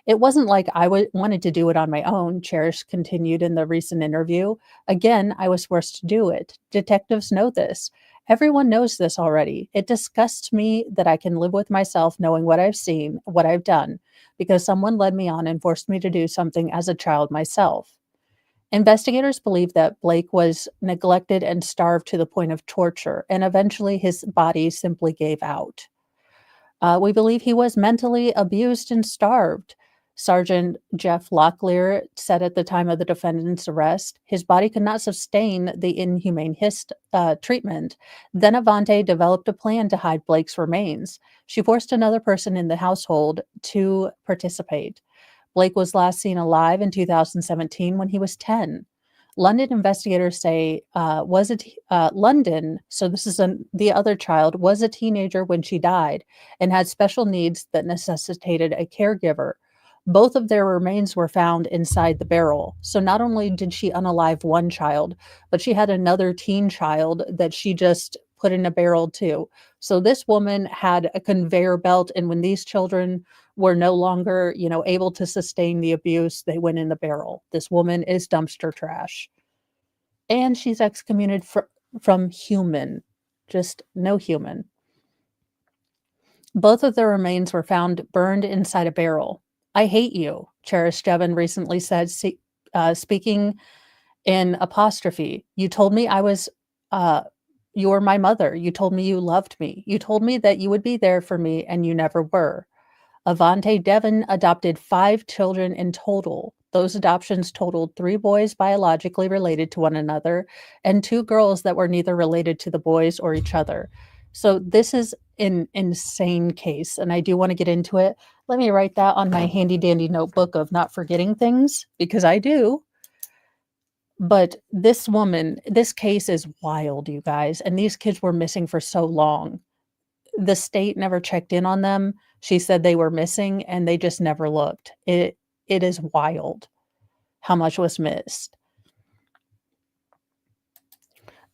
"It wasn't like I wanted to do it on my own," Cherish continued in the recent interview. "Again, I was forced to do it. Detectives know this. Everyone knows this already. It disgusts me that I can live with myself knowing what I've seen, what I've done, because someone led me on and forced me to do something as a child myself." Investigators believe that Blake was neglected and starved to the point of torture, and eventually his body simply gave out. "We believe he was mentally abused and starved," Sergeant Jeff Locklear said at the time of the defendant's arrest. "His body could not sustain the inhumane treatment. Then Avante developed a plan to hide Blake's remains. She forced another person in the household to participate. Blake was last seen alive in 2017 when he was 10. London investigators say London, so this is the other child, was a teenager when she died and had special needs that necessitated a caregiver. Both of their remains were found inside the barrel. So not only did she unalive one child, but she had another teen child that she just put in a barrel too. So this woman had a conveyor belt, and when these children were no longer, able to sustain the abuse, they went in the barrel. This woman is dumpster trash. And she's excommunicated from human, just no human. Both of their remains were found burned inside a barrel. "I hate you," Cherish Jevon recently said, speaking in apostrophe. "You told me you were my mother. You told me you loved me. You told me that you would be there for me, and you never were." Avante Devon adopted 5 children in total. Those adoptions totaled 3 boys biologically related to one another and 2 girls that were neither related to the boys or each other. So this is an insane case, and I do wanna get into it. Let me write that on my handy dandy notebook of not forgetting things, because I do. But this case is wild, you guys, and these kids were missing for so long. The state never checked in on them. She said they were missing, and they just never looked. It is wild how much was missed.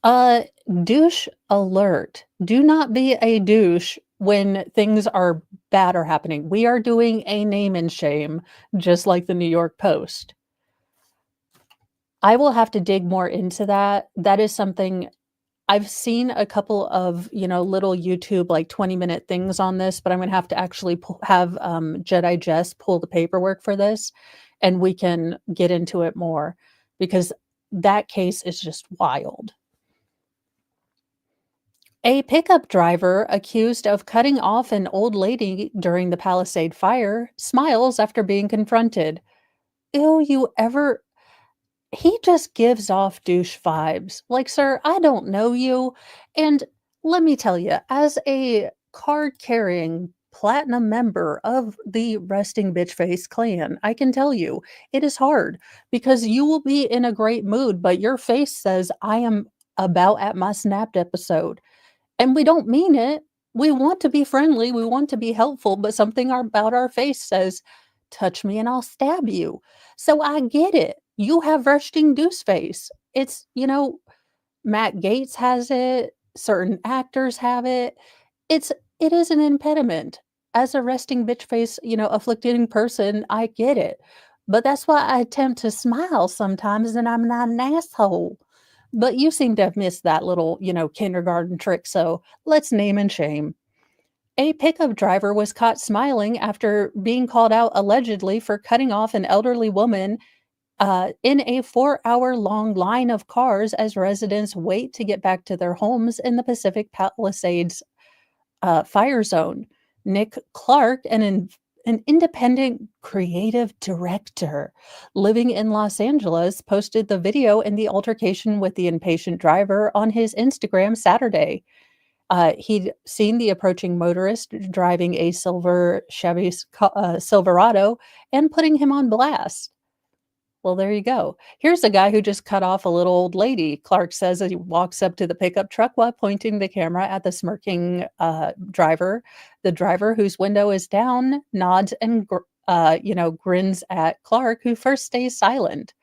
Uh, Douche alert. Do not be a douche when things are bad are happening. We are doing a name and shame, just like the New York Post. I will have to dig more into that. That is something I've seen a couple of, little YouTube, like, 20-minute things on this, but I'm gonna have to actually have, Jedi Jess pull the paperwork for this, and we can get into it more, because that case is just wild. A pickup driver accused of cutting off an old lady during the Palisade fire smiles after being confronted. Ew, he just gives off douche vibes. Like, "Sir, I don't know you." And let me tell you, as a card-carrying platinum member of the Resting Bitch Face clan, I can tell you, it is hard because you will be in a great mood, but your face says, "I am about at my snapped episode." And we don't mean it. We want to be friendly, we want to be helpful, but something about our face says, "Touch me and I'll stab you." So I get it. You have resting deuce face. Matt Gaetz has it, certain actors have it. It is an impediment. As a resting bitch face, afflicting person, I get it. But that's why I attempt to smile sometimes, and I'm not an asshole. But you seem to have missed that little, kindergarten trick, so let's name and shame. A pickup driver was caught smiling after being called out allegedly for cutting off an elderly woman in a 4-hour-long line of cars as residents wait to get back to their homes in the Pacific Palisades fire zone. Nick Clark, an independent creative director living in Los Angeles, posted the video in the altercation with the impatient driver on his Instagram Saturday. He'd seen the approaching motorist driving a silver Chevy Silverado and putting him on blast. Well, there you go. Here's a guy who just cut off a little old lady. Clark says as he walks up to the pickup truck while pointing the camera at the smirking driver. The driver, whose window is down, nods and grins at Clark, who first stays silent.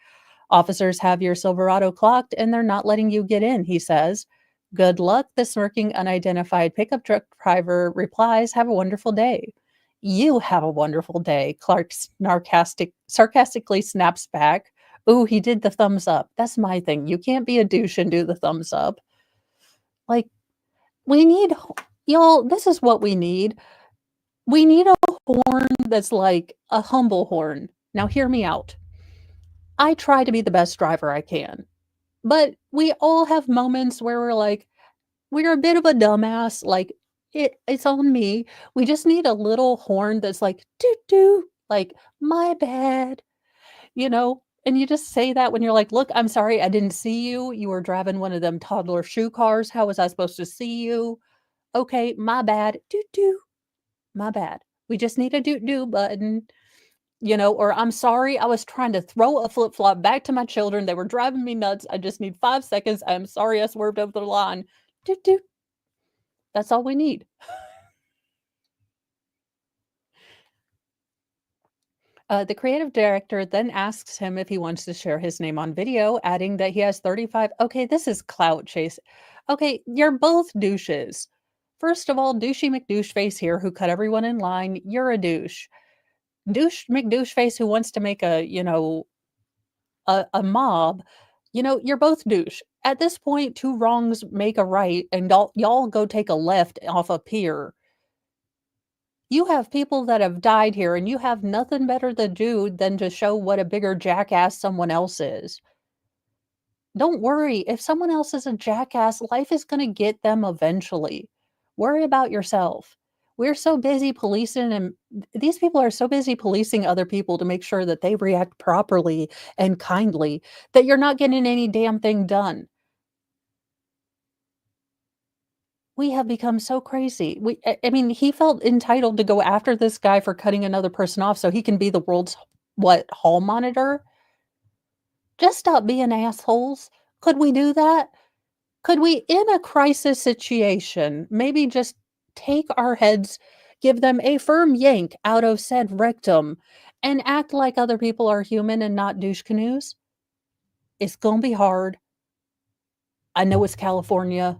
"Officers have your Silverado clocked and they're not letting you get in," he says. "Good luck," the smirking unidentified pickup truck driver replies. "Have a wonderful day." "You have a wonderful day," Clark sarcastically snaps back. Ooh, he did the thumbs up. That's my thing. You can't be a douche and do the thumbs up. Like, we need, y'all, this is what we need. We need a horn that's like a humble horn. Now, hear me out. I try to be the best driver I can, but we all have moments where we're a bit of a dumbass, like, it's on me. We just need a little horn that's like, "Doo doo," like, "My bad," And you just say that when you're like, "Look, I'm sorry, I didn't see you. You were driving one of them toddler shoe cars. How was I supposed to see you? Okay, my bad. Doo doo, my bad." We just need a doo doo button, or "I'm sorry, I was trying to throw a flip-flop back to my children. They were driving me nuts. I just need 5 seconds. I'm sorry I swerved over the line." Doo doo. That's all we need. The creative director then asks him if he wants to share his name on video, adding that he has 35. Okay, this is clout chase. Okay, you're both douches. First of all, douchey McDoucheface here who cut everyone in line. You're a douche. Douche McDoucheface who wants to make a mob. You're both douche. At this point, two wrongs make a right, and y'all go take a left off a pier. You have people that have died here, and you have nothing better to do than to show what a bigger jackass someone else is. Don't worry, if someone else is a jackass, life is gonna get them eventually. Worry about yourself. We're so busy policing, and these people are so busy policing other people to make sure that they react properly and kindly that you're not getting any damn thing done. We have become so crazy. I mean, he felt entitled to go after this guy for cutting another person off so he can be the world's what, hall monitor? Just stop being assholes. Could we do that? Could we, in a crisis situation, maybe just take our heads, give them a firm yank out of said rectum, and act like other people are human and not douche canoes? It's gonna be hard. I know it's California.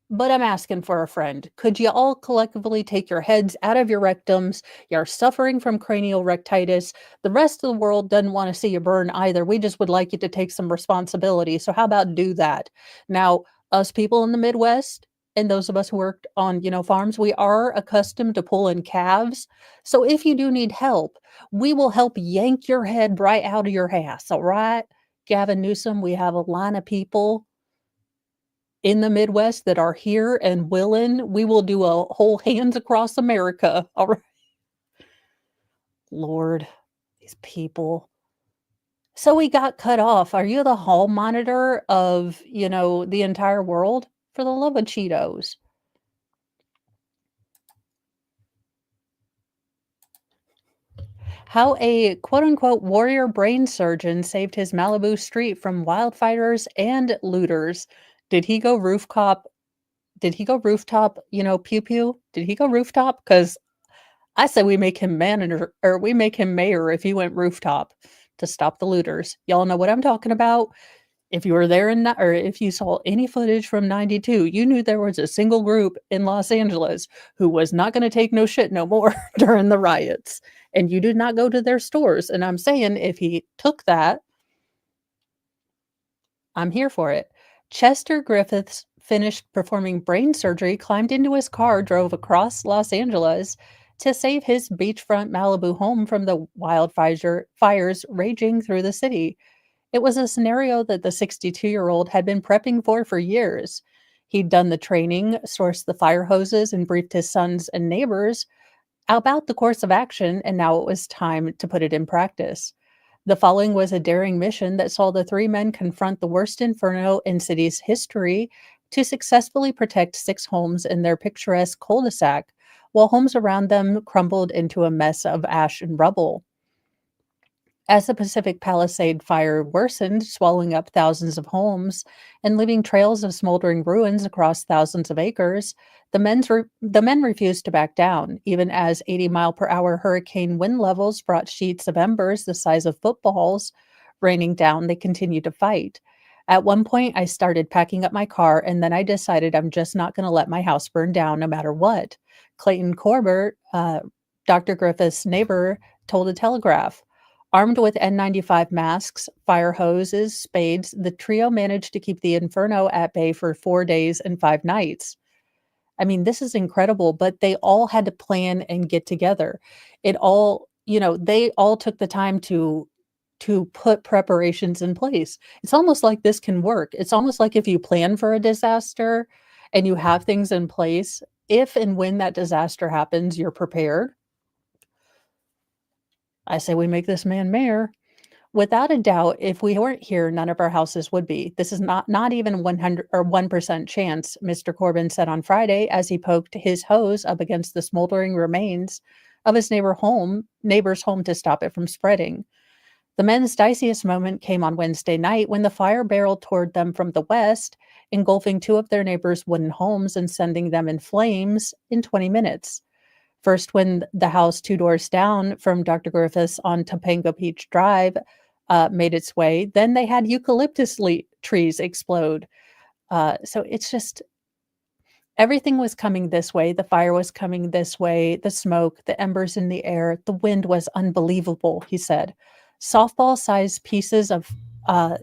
But I'm asking for a friend. Could you all collectively take your heads out of your rectums? You're suffering from cranial rectitis. The rest of the world doesn't want to see you burn either. We just would like you to take some responsibility. So how about do that? Now, us people in the Midwest and those of us who worked on, farms, we are accustomed to pulling calves. So if you do need help, we will help yank your head right out of your ass. All right, Gavin Newsom, we have a line of people in the Midwest that are here and willing. We will do a whole hands across America. All right. Lord, these people. So we got cut off. Are you the hall monitor of, the entire world? For the love of Cheetos. How a quote unquote warrior brain surgeon saved his Malibu street from wildfires and looters. Did he go rooftop? Did he go rooftop, pew pew? Did he go rooftop? Because I said we make him manager, or we make him mayor if he went rooftop to stop the looters. Y'all know what I'm talking about. If you were there or if you saw any footage from 92, you knew there was a single group in Los Angeles who was not going to take no shit no more during the riots. And you did not go to their stores. And I'm saying if he took that, I'm here for it. Chester Griffiths finished performing brain surgery, climbed into his car, drove across Los Angeles to save his beachfront Malibu home from the fires raging through the city. It was a scenario that the 62-year-old had been prepping for years. He'd done the training, sourced the fire hoses, and briefed his sons and neighbors about the course of action, and now it was time to put it in practice. The following was a daring mission that saw the three men confront the worst inferno in city's history to successfully protect 6 homes in their picturesque cul-de-sac, while homes around them crumbled into a mess of ash and rubble. As the Pacific Palisade fire worsened, swallowing up thousands of homes and leaving trails of smoldering ruins across thousands of acres, the men refused to back down, even as 80-mile-per-hour hurricane wind levels brought sheets of embers the size of footballs raining down. They continued to fight. At one point, I started packing up my car, and then I decided I'm just not going to let my house burn down no matter what. Clayton Corbett, Dr. Griffith's neighbor, told the Telegraph. Armed with N95 masks, fire hoses, spades, the trio managed to keep the inferno at bay for 4 days and 5 nights. I mean, this is incredible, but they all had to plan and get together. They all took the time to put preparations in place. It's almost like this can work. It's almost like if you plan for a disaster and you have things in place, if and when that disaster happens, you're prepared. I say we make this man mayor. Without a doubt, if we weren't here, none of our houses would be. This is not even 100 or 1% chance, Mr. Corbin said on Friday as he poked his hose up against the smoldering remains of his neighbor's home to stop it from spreading. The men's diciest moment came on Wednesday night when the fire barreled toward them from the west, engulfing 2 of their neighbors' wooden homes and sending them in flames in 20 minutes. First, when the house 2 doors down from Dr. Griffiths on Topanga Beach Drive made its way, then they had eucalyptus trees explode. So it's just everything was coming this way. The fire was coming this way. The smoke, the embers in the air, the wind was unbelievable, he said. Softball-sized pieces of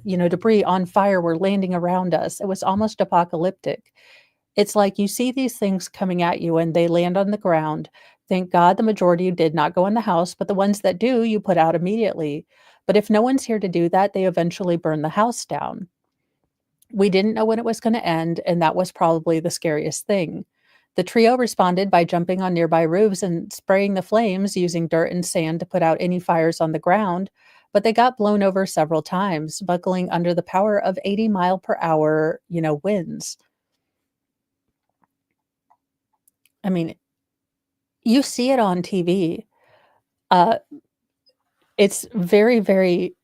debris on fire were landing around us. It was almost apocalyptic. It's like you see these things coming at you and they land on the ground. Thank God the majority did not go in the house, but the ones that do, you put out immediately. But if no one's here to do that, they eventually burn the house down. We didn't know when it was going to end, and that was probably the scariest thing. The trio responded by jumping on nearby roofs and spraying the flames using dirt and sand to put out any fires on the ground, but they got blown over several times, buckling under the power of 80-mile-per-hour, winds. I mean, you see it on TV. Uh, it's very, very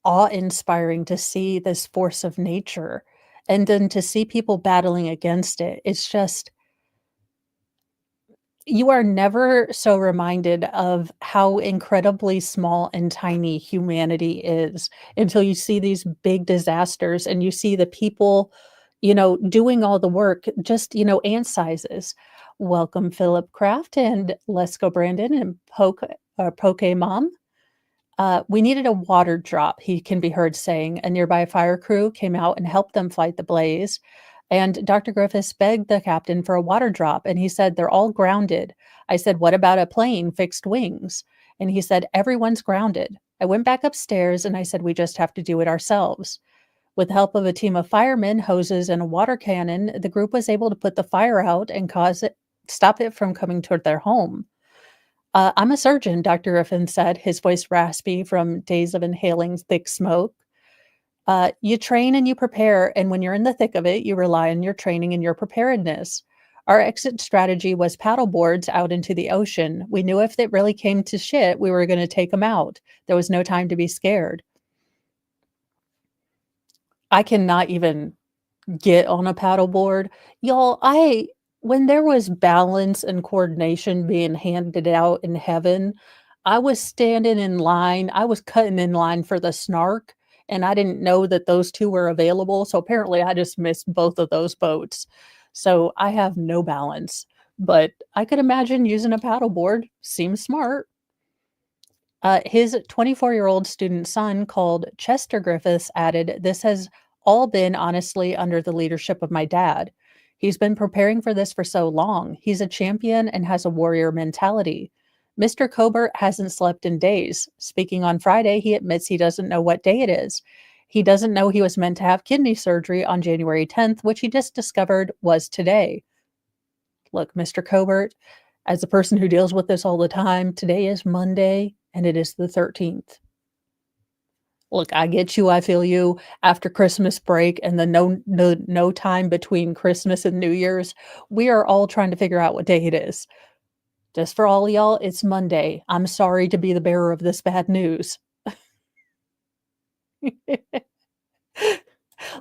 awe-inspiring to see this force of nature and then to see people battling against it. It's just you are never so reminded of how incredibly small and tiny humanity is until you see these big disasters and you see the people, doing all the work, just, ant sizes. Welcome, Philip Craft, and let's go, Brandon, and Poke Mom. We needed a water drop, he can be heard saying. A nearby fire crew came out and helped them fight the blaze. And Dr. Griffiths begged the captain for a water drop, and he said, "They're all grounded." I said, "What about a plane, fixed wings?" And he said, "Everyone's grounded." I went back upstairs and I said, "We just have to do it ourselves." With the help of a team of firemen, hoses, and a water cannon, the group was able to put the fire out and stop it from coming toward their home. "I'm a surgeon," Dr. Griffin said, his voice raspy from days of inhaling thick smoke. You train and you prepare, and when you're in the thick of it, you rely on your training and your preparedness. Our exit strategy was paddle boards out into the ocean. We knew if it really came to shit, we were going to take them out. There was no time to be scared. I cannot even get on a paddleboard. Y'all, when there was balance and coordination being handed out in heaven, I was standing in line. I was cutting in line for the snark, and I didn't know that those 2 were available, so apparently I just missed both of those boats. So I have no balance, but I could imagine using a paddleboard. Seems smart. His 24-year-old student son, called Chester Griffiths, added, "This has all been honestly under the leadership of my dad. He's been preparing for this for so long. He's a champion and has a warrior mentality. Mr. Cobert hasn't slept in days. Speaking on Friday, he admits he doesn't know what day it is. He doesn't know he was meant to have kidney surgery on January 10th, which he just discovered was today." Look, Mr. Cobert, as a person who deals with this all the time, today is Monday and it is the 13th. Look, I get you, I feel you. After Christmas break and the no time between Christmas and New Year's, we are all trying to figure out what day it is. Just for all y'all, it's Monday. I'm sorry to be the bearer of this bad news.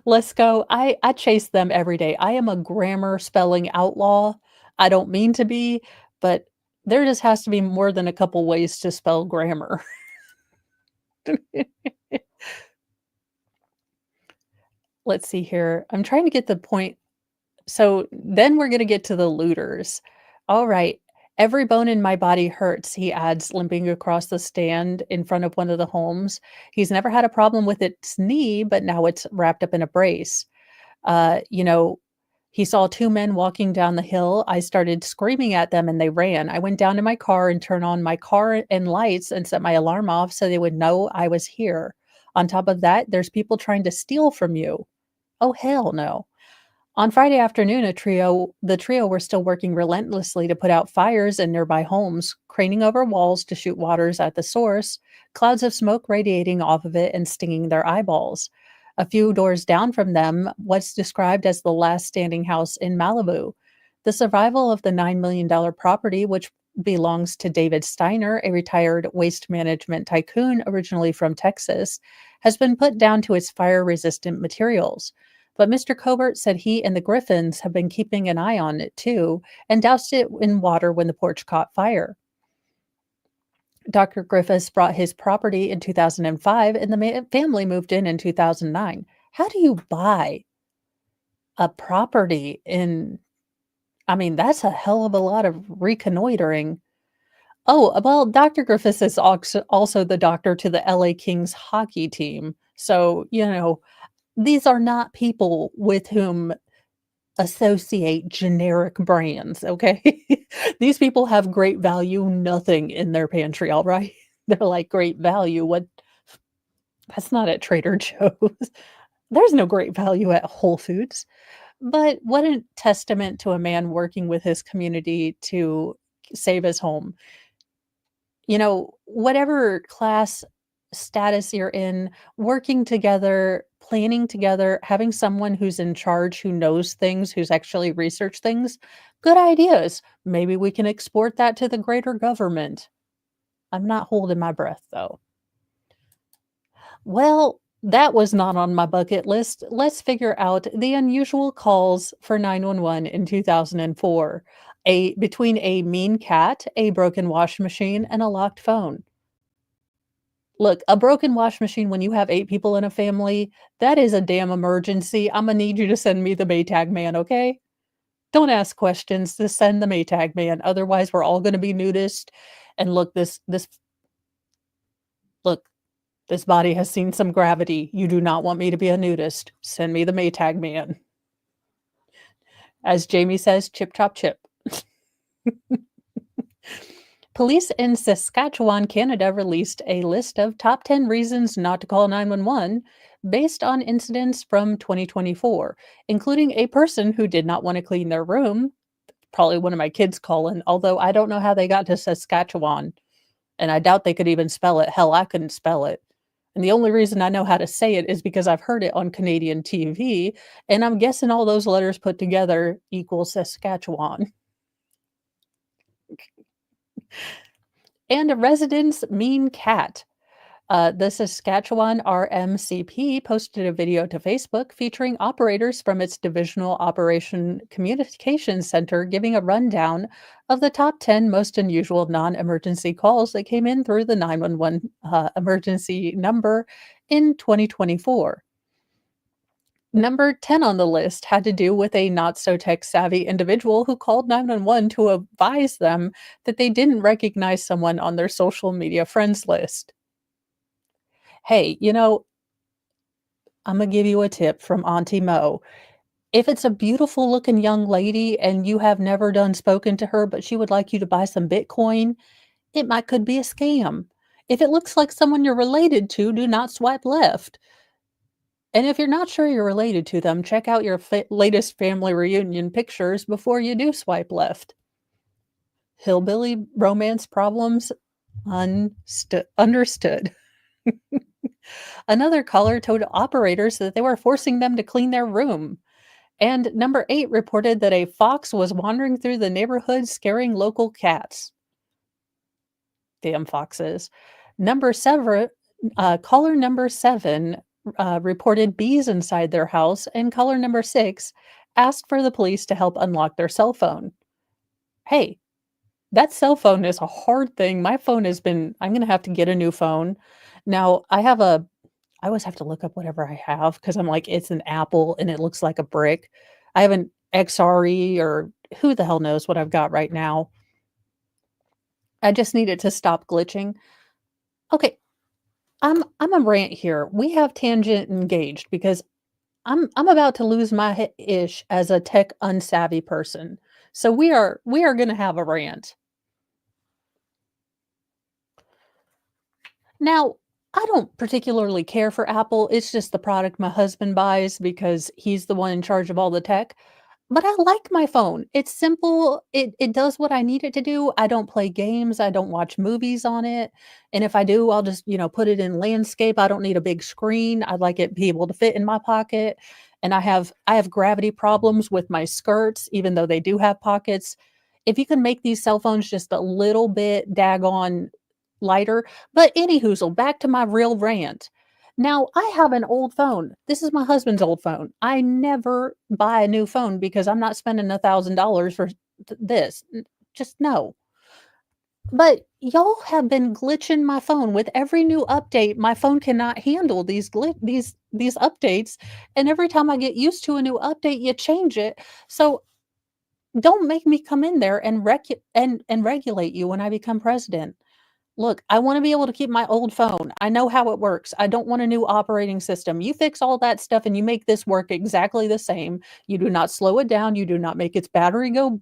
Let's go. I chase them every day. I am a grammar spelling outlaw. I don't mean to be, but there just has to be more than a couple ways to spell grammar. Let's see here. I'm trying to get the point. So then we're going to get to the looters. All right. "Every bone in my body hurts," he adds, limping across the stand in front of one of the homes. He's never had a problem with its knee, but now it's wrapped up in a brace. Uh, you know, he saw 2 men walking down the hill. I started screaming at them and they ran. I went down to my car and turned on my car and lights and set my alarm off so they would know I was here. On top of that, there's people trying to steal from you. Oh, hell no. On Friday afternoon, the trio were still working relentlessly to put out fires in nearby homes, craning over walls to shoot waters at the source, clouds of smoke radiating off of it and stinging their eyeballs. A few doors down from them, what's described as the last standing house in Malibu. The survival of the $9 million property, which belongs to David Steiner, a retired waste management tycoon originally from Texas, has been put down to its fire-resistant materials. But Mr. Cobert said he and the Griffins have been keeping an eye on it too and doused it in water when the porch caught fire. Dr. Griffiths bought his property in 2005 and the family moved in 2009. How do you buy a property that's a hell of a lot of reconnoitering. Oh, well, Dr. Griffiths is also the doctor to the LA Kings hockey team. So, these are not people with whom associate generic brands, okay? These people have great value, nothing in their pantry, all right? They're like, "Great value, what?" That's not at Trader Joe's. There's no great value at Whole Foods. But what a testament to a man working with his community to save his home. Whatever class status you're in, working together, planning together, having someone who's in charge, who knows things, who's actually researched things, good ideas. Maybe we can export that to the greater government. I'm not holding my breath, though. Well, that was not on my bucket list. Let's figure out the unusual calls for 911 in 2004. Between a mean cat, a broken wash machine, and a locked phone. Look, a broken wash machine when you have 8 people in a family, that is a damn emergency. Imma need you to send me the Maytag man, okay? Don't ask questions, just send the Maytag man, otherwise we're all gonna be nudist, and look, this body has seen some gravity. You do not want me to be a nudist. Send me the Maytag man. As Jamie says, "Chip chop chip." Police in Saskatchewan, Canada released a list of top 10 reasons not to call 911 based on incidents from 2024, including a person who did not want to clean their room. Probably one of my kids calling, although I don't know how they got to Saskatchewan, and I doubt they could even spell it. Hell, I couldn't spell it. And the only reason I know how to say it is because I've heard it on Canadian TV, and I'm guessing all those letters put together equals Saskatchewan. And a resident's mean cat. The Saskatchewan RMCP posted a video to Facebook featuring operators from its Divisional Operation Communications Center giving a rundown of the top 10 most unusual non emergency calls that came in through the 911 emergency number in 2024. Number 10 on the list had to do with a not so tech savvy individual who called 911 to advise them that they didn't recognize someone on their social media friends list. Hey, I'm gonna give you a tip from Auntie Mo. If it's a beautiful looking young lady and you have never done spoken to her, but she would like you to buy some Bitcoin, it might could be a scam. If it looks like someone you're related to, do not swipe left. And if you're not sure you're related to them, check out your latest family reunion pictures before you do swipe left. Hillbilly romance problems understood. Another caller told operators that they were forcing them to clean their room. And number 8 reported that a fox was wandering through the neighborhood scaring local cats. Damn foxes. Number 7, caller number 7 reported bees inside their house, and caller number 6 asked for the police to help unlock their cell phone. Hey, that cell phone is a hard thing. My phone has been, I'm going to have to get a new phone. Now, I always have to look up whatever I have because I'm like, it's an Apple and it looks like a brick. I have an XRE or who the hell knows what I've got right now. I just need it to stop glitching. Okay, I'm a rant here. We have tangent engaged because I'm about to lose my ish as a tech unsavvy person. So we are going to have a rant. Now, I don't particularly care for Apple. It's just the product my husband buys because he's the one in charge of all the tech. But I like my phone. It's simple. It does what I need it to do. I don't play games. I don't watch movies on it. And if I do, I'll just, put it in landscape. I don't need a big screen. I'd like it be able to fit in my pocket. And I have gravity problems with my skirts, even though they do have pockets. If you can make these cell phones just a little bit daggone lighter. But anywhoozle, back to my real rant. Now, I have an old phone. This is my husband's old phone. I never buy a new phone because I'm not spending $1,000 for this. Just no. But y'all have been glitching my phone with every new update. My phone cannot handle these updates, and every time I get used to a new update, you change it. So don't make me come in there and regulate you when I become president. Look, I wanna be able to keep my old phone. I know how it works. I don't want a new operating system. You fix all that stuff and you make this work exactly the same. You do not slow it down. You do not make its battery go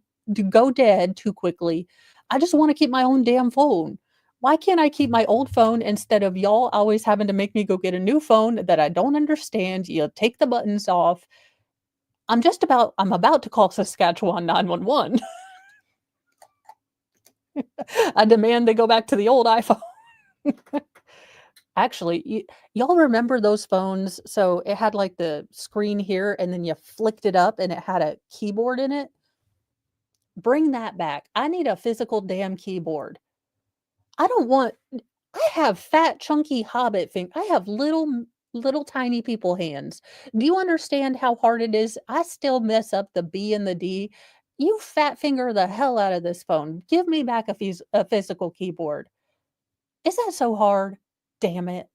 dead too quickly. I just wanna keep my own damn phone. Why can't I keep my old phone instead of y'all always having to make me go get a new phone that I don't understand? You take the buttons off. I'm about to call Saskatchewan 911. I demand they go back to the old iPhone. Actually, y'all remember those phones? So it had like the screen here and then you flicked it up and it had a keyboard in it. Bring that back. I need a physical damn keyboard. I don't want I have fat, chunky hobbit I have little tiny people hands. Do you understand how hard it is? I still mess up the B and the D. You fat finger the hell out of this phone. Give me back a physical keyboard. Is that so hard? Damn it.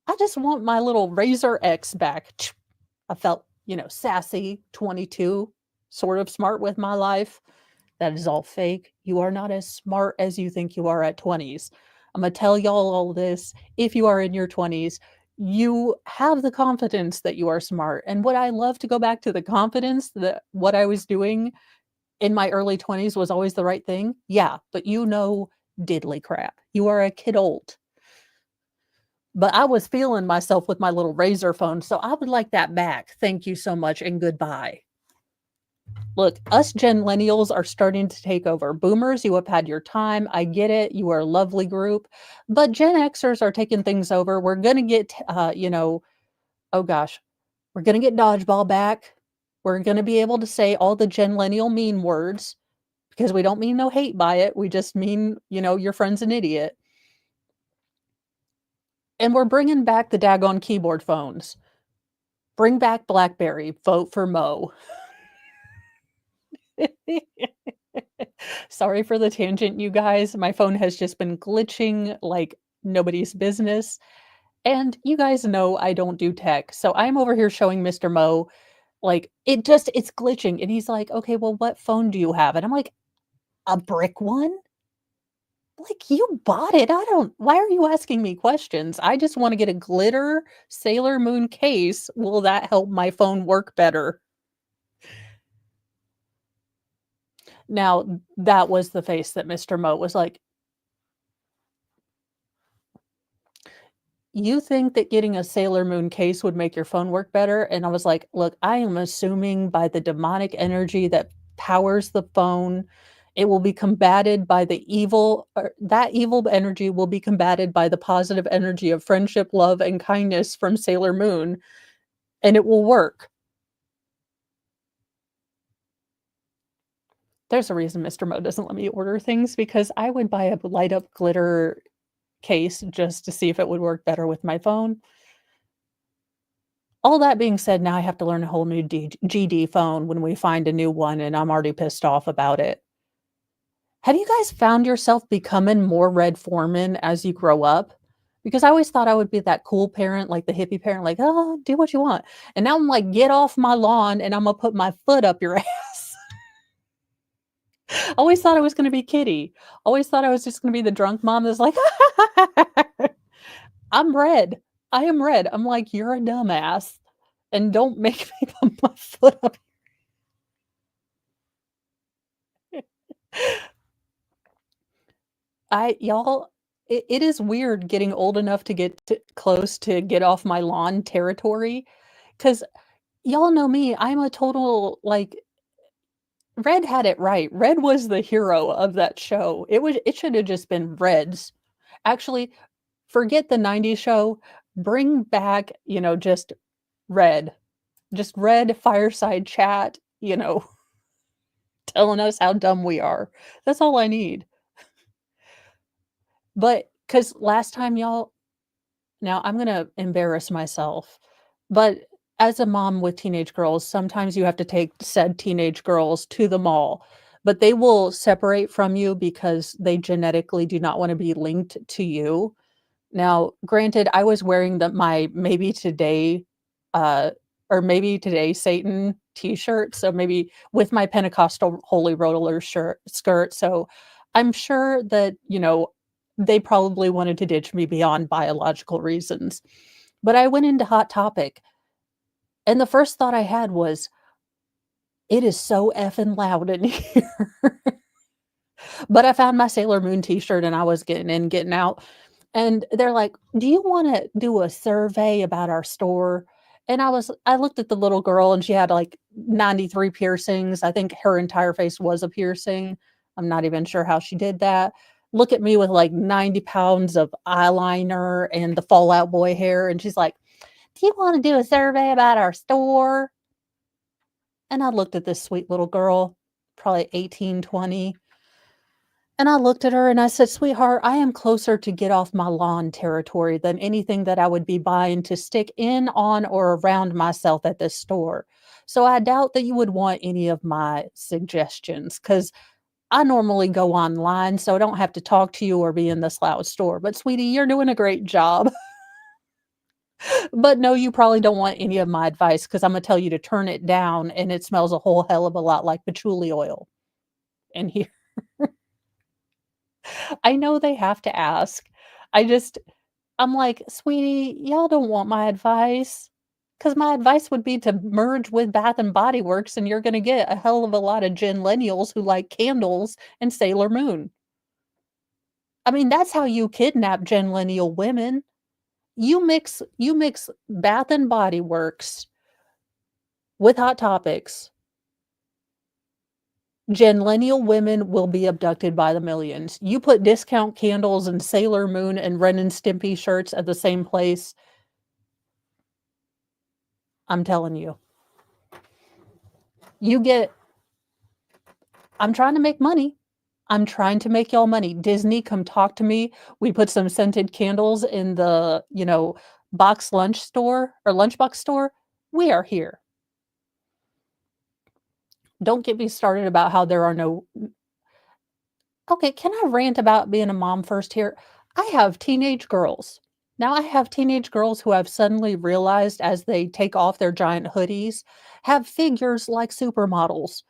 I just want my little Razor X back. I felt, sassy, 22, sort of smart with my life. That is all fake. You are not as smart as you think you are at 20s. I'm going to tell y'all all this. If you are in your 20s, you have the confidence that you are smart. And what I love to go back to the confidence that what I was doing in my early 20s was always the right thing. Yeah, but diddly crap. You are a kid old. But I was feeling myself with my little Razor phone, so I would like that back. Thank you so much and goodbye. Look, us Genlennials are starting to take over. Boomers, you have had your time. I get it. You are a lovely group. But Gen Xers are taking things over. We're going to get, oh gosh, we're going to get dodgeball back. We're going to be able to say all the Genlennial mean words because we don't mean no hate by it. We just mean, your friend's an idiot. And we're bringing back the daggone keyboard phones. Bring back BlackBerry. Vote for Mo. Sorry for the tangent, you guys. My phone has just been glitching like nobody's business. And you guys know I don't do tech. So I'm over here showing Mr. Mo, like, it's glitching. And he's like, okay, well, what phone do you have? And I'm like, a brick one? Like, you bought it. Why are you asking me questions? I just want to get a glitter Sailor Moon case. Will that help my phone work better? Now, that was the face that Mr. Mo was like, you think that getting a Sailor Moon case would make your phone work better? And I was like, look, I am assuming by the demonic energy that powers the phone, it will be combated by that evil energy will be combated by the positive energy of friendship, love, and kindness from Sailor Moon, and it will work. There's a reason Mr. Mo doesn't let me order things because I would buy a light up glitter case just to see if it would work better with my phone. All that being said, now I have to learn a whole new GD phone when we find a new one, and I'm already pissed off about it. Have you guys found yourself becoming more Red Foreman as you grow up? Because I always thought I would be that cool parent, like the hippie parent, like, oh, do what you want. And now I'm like, get off my lawn and I'm going to put my foot up your ass. Always thought I was going to be Kitty. Always thought I was just going to be the drunk mom that's like, I'm red. I am red. I'm like, you're a dumbass. And don't make me put my foot up. It is weird getting old enough to get close to get off my lawn territory. Because y'all know me, I'm a total, like, Red had it right. Red was the hero of that show. It should have just been Red's. Actually, forget the 90s show. Bring back, just Red. Just Red fireside chat, telling us how dumb we are. That's all I need. But because last time, y'all, now I'm going to embarrass myself, but as a mom with teenage girls, sometimes you have to take said teenage girls to the mall, but they will separate from you because they genetically do not want to be linked to you. Now, granted, I was wearing my maybe today, uh, or maybe today Satan t-shirt, so maybe with my Pentecostal holy roller skirt. So I'm sure that, they probably wanted to ditch me beyond biological reasons. But I went into Hot Topic, and the first thought I had was, it is so effing loud in here. But I found my Sailor Moon t-shirt and I was getting in, getting out. And they're like, do you want to do a survey about our store? And I looked at the little girl and she had like 93 piercings. I think her entire face was a piercing. I'm not even sure how she did that. Look at me with like 90 pounds of eyeliner and the Fallout Boy hair. And she's like, "Do you want to do a survey about our store?" And I looked at this sweet little girl, probably 18, 20. And I looked at her and I said, "Sweetheart, I am closer to get off my lawn territory than anything that I would be buying to stick in, on, or around myself at this store. So I doubt that you would want any of my suggestions because I normally go online, so I don't have to talk to you or be in this loud store. But sweetie, you're doing a great job. But no, you probably don't want any of my advice because I'm going to tell you to turn it down and it smells a whole hell of a lot like patchouli oil in here." I know they have to ask. I just I'm like, "Sweetie, y'all don't want my advice, because my advice would be to merge with Bath& and Body Works, and you're gonna get a hell of a lot of genlennials who like candles and Sailor Moon." I mean, that's how you kidnap genlennial women. You mix Bath& and Body Works with Hot Topics. Genlennial women will be abducted by the millions. You put discount candles and Sailor Moon and Ren and Stimpy shirts at the same place, I'm telling you. You get I'm trying to make money. I'm trying to make y'all money. Disney, come talk to me. We put some scented candles in the, box lunch store or lunchbox store. We are here. Don't get me started about how there are no Okay, can I rant about being a mom first here? I have teenage girls. Now I have teenage girls who have suddenly realized as they take off their giant hoodies, have figures like supermodels.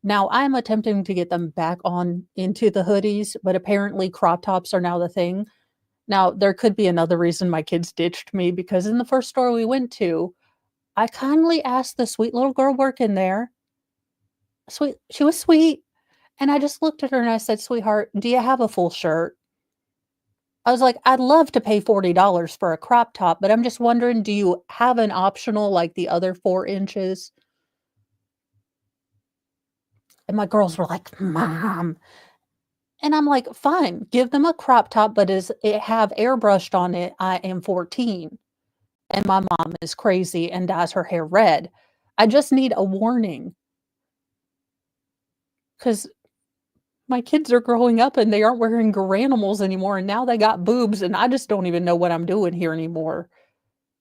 Now I'm attempting to get them back on into the hoodies, but apparently crop tops are now the thing. Now there could be another reason my kids ditched me because in the first store we went to, I kindly asked the sweet little girl working there. She was sweet. And I just looked at her and I said, "Sweetheart, do you have a full shirt?" I was like, "I'd love to pay $40 for a crop top, but I'm just wondering, do you have an optional like the other 4 inches?" And my girls were like, "Mom." And I'm like, "Fine, give them a crop top, but does it have airbrushed on it? I am 14 and my mom is crazy and dyes her hair red. I just need a warning because my kids are growing up and they aren't wearing granimals anymore, and now they got boobs, and I just don't even know what I'm doing here anymore.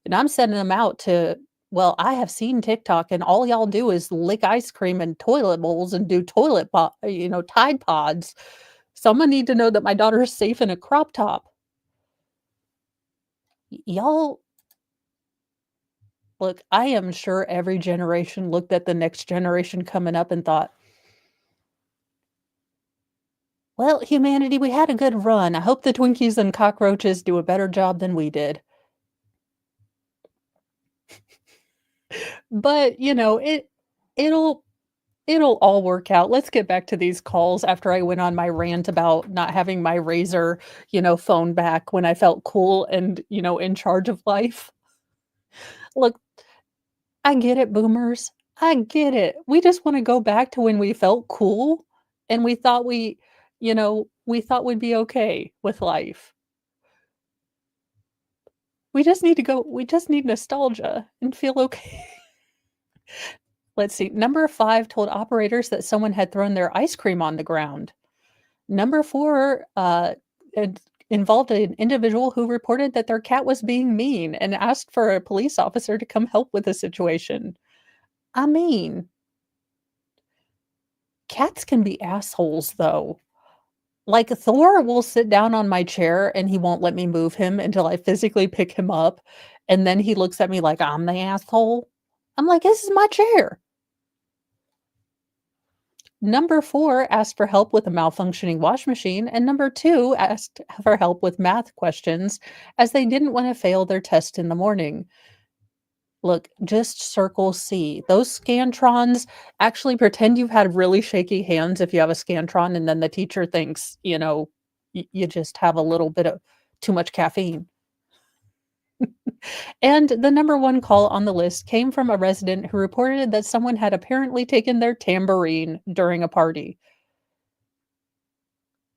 And I'm sending them out to well, I have seen TikTok, and all y'all do is lick ice cream and toilet bowls and do Tide Pods. Someone need to know that my daughter is safe in a crop top. Y'all look, I am sure every generation looked at the next generation coming up and thought, "Well, humanity, we had a good run. I hope the Twinkies and cockroaches do a better job than we did." But, it'll it'll all work out. Let's get back to these calls after I went on my rant about not having my Razor, phone back when I felt cool and, in charge of life. Look, I get it, boomers. I get it. We just wanna go back to when we felt cool and we thought we'd be okay with life. We just need nostalgia and feel okay. Let's see. Number 5 told operators that someone had thrown their ice cream on the ground. Number 4 involved an individual who reported that their cat was being mean and asked for a police officer to come help with the situation. I mean, cats can be assholes, though. Like, Thor will sit down on my chair and he won't let me move him until I physically pick him up. And then he looks at me like I'm the asshole. I'm like, "This is my chair." Number 4 asked for help with a malfunctioning wash machine, and number 2 asked for help with math questions as they didn't want to fail their test in the morning. Look, just circle C. Those scantrons actually pretend you've had really shaky hands if you have a scantron, and then the teacher thinks, you just have a little bit of too much caffeine. And the number one call on the list came from a resident who reported that someone had apparently taken their tambourine during a party.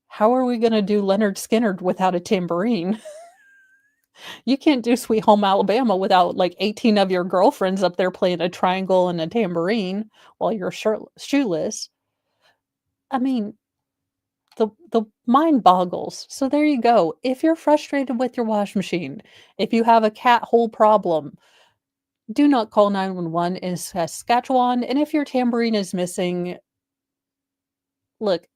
How are we going to do Leonard Skinner without a tambourine? You can't do Sweet Home Alabama without like 18 of your girlfriends up there playing a triangle and a tambourine while you're shoeless. I mean, the mind boggles. So there you go. If you're frustrated with your wash machine, if you have a cat hole problem, do not call 911 in Saskatchewan. And if your tambourine is missing, look,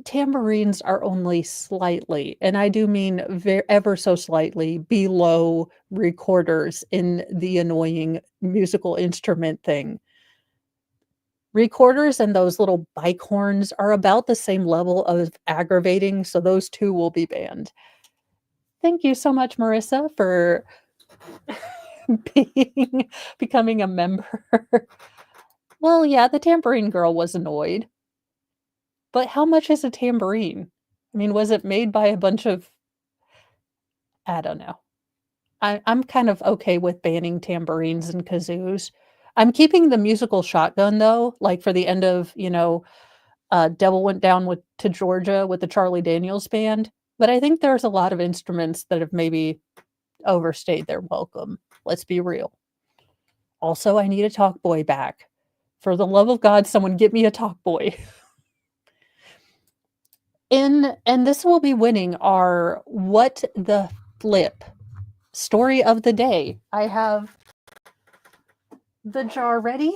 tambourines are only slightly, and I do mean ever so slightly, below recorders in the annoying musical instrument thing. Recorders and those little bike horns are about the same level of aggravating, so those two will be banned. Thank you so much, Marissa, for becoming a member. Well, yeah, the tambourine girl was annoyed. But how much is a tambourine? I mean, was it made by a bunch of I don't know. I'm kind of okay with banning tambourines and kazoos. I'm keeping the musical shotgun though, like for the end of, Devil Went Down to Georgia with the Charlie Daniels band. But I think there's a lot of instruments that have maybe overstayed their welcome. Let's be real. Also, I need a talk boy back. For the love of God, someone get me a talk boy. And this will be winning our What the Flip story of the day. I have the jar ready.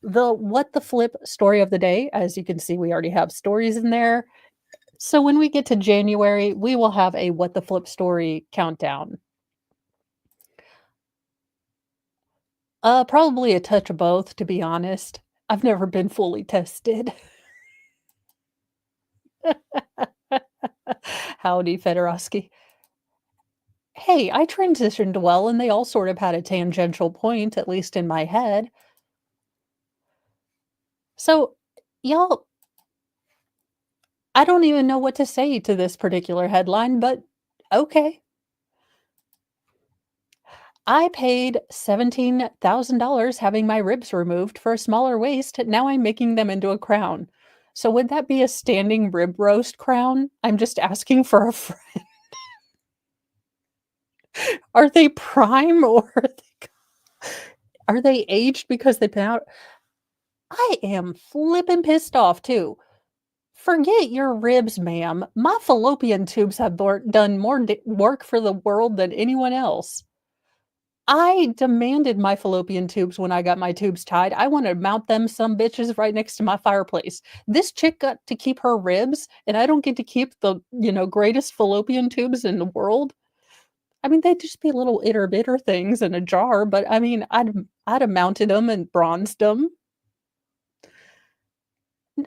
The What the Flip story of the day. As you can see, we already have stories in there. So when we get to January, we will have a What the Flip story countdown. Probably a touch of both, to be honest. I've never been fully tested. Howdy, Fedorowski. Hey, I transitioned well, and they all sort of had a tangential point, at least in my head. So, y'all, I don't even know what to say to this particular headline, but okay. I paid $17,000 having my ribs removed for a smaller waist. Now I'm making them into a crown. So would that be a standing rib roast crown? I'm just asking for a friend. Are they prime or are they aged because they've been out? I am flippin' pissed off too. Forget your ribs, ma'am. My fallopian tubes have done more work for the world than anyone else. I demanded my fallopian tubes when I got my tubes tied. I wanted to mount them some bitches right next to my fireplace. This chick got to keep her ribs, and I don't get to keep the, greatest fallopian tubes in the world. I mean, they'd just be little itter bitter things in a jar, but I mean, I'd have mounted them and bronzed them.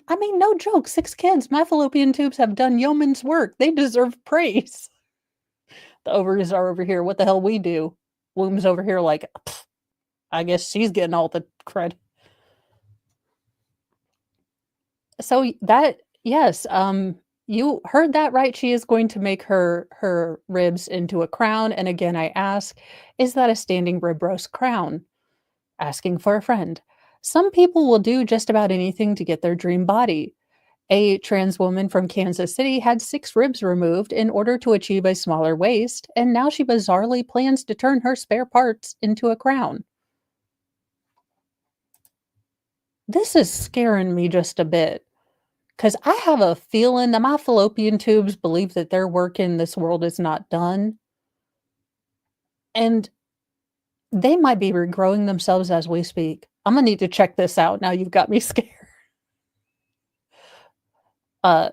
I mean, no joke, 6 kids. My fallopian tubes have done yeoman's work. They deserve praise. The ovaries are over here. What the hell we do? Womb's over here like, I guess she's getting all the credit. So that yes, you heard that right. She is going to make her ribs into a crown. And again, I ask, is that a standing rib roast crown? Asking for a friend. Some people will do just about anything to get their dream body. A trans woman from Kansas City had 6 ribs removed in order to achieve a smaller waist, and now she bizarrely plans to turn her spare parts into a crown. This is scaring me just a bit. Because I have a feeling that my fallopian tubes believe that their work in this world is not done. And they might be regrowing themselves as we speak. I'm gonna need to check this out. Now you've got me scared. Uh,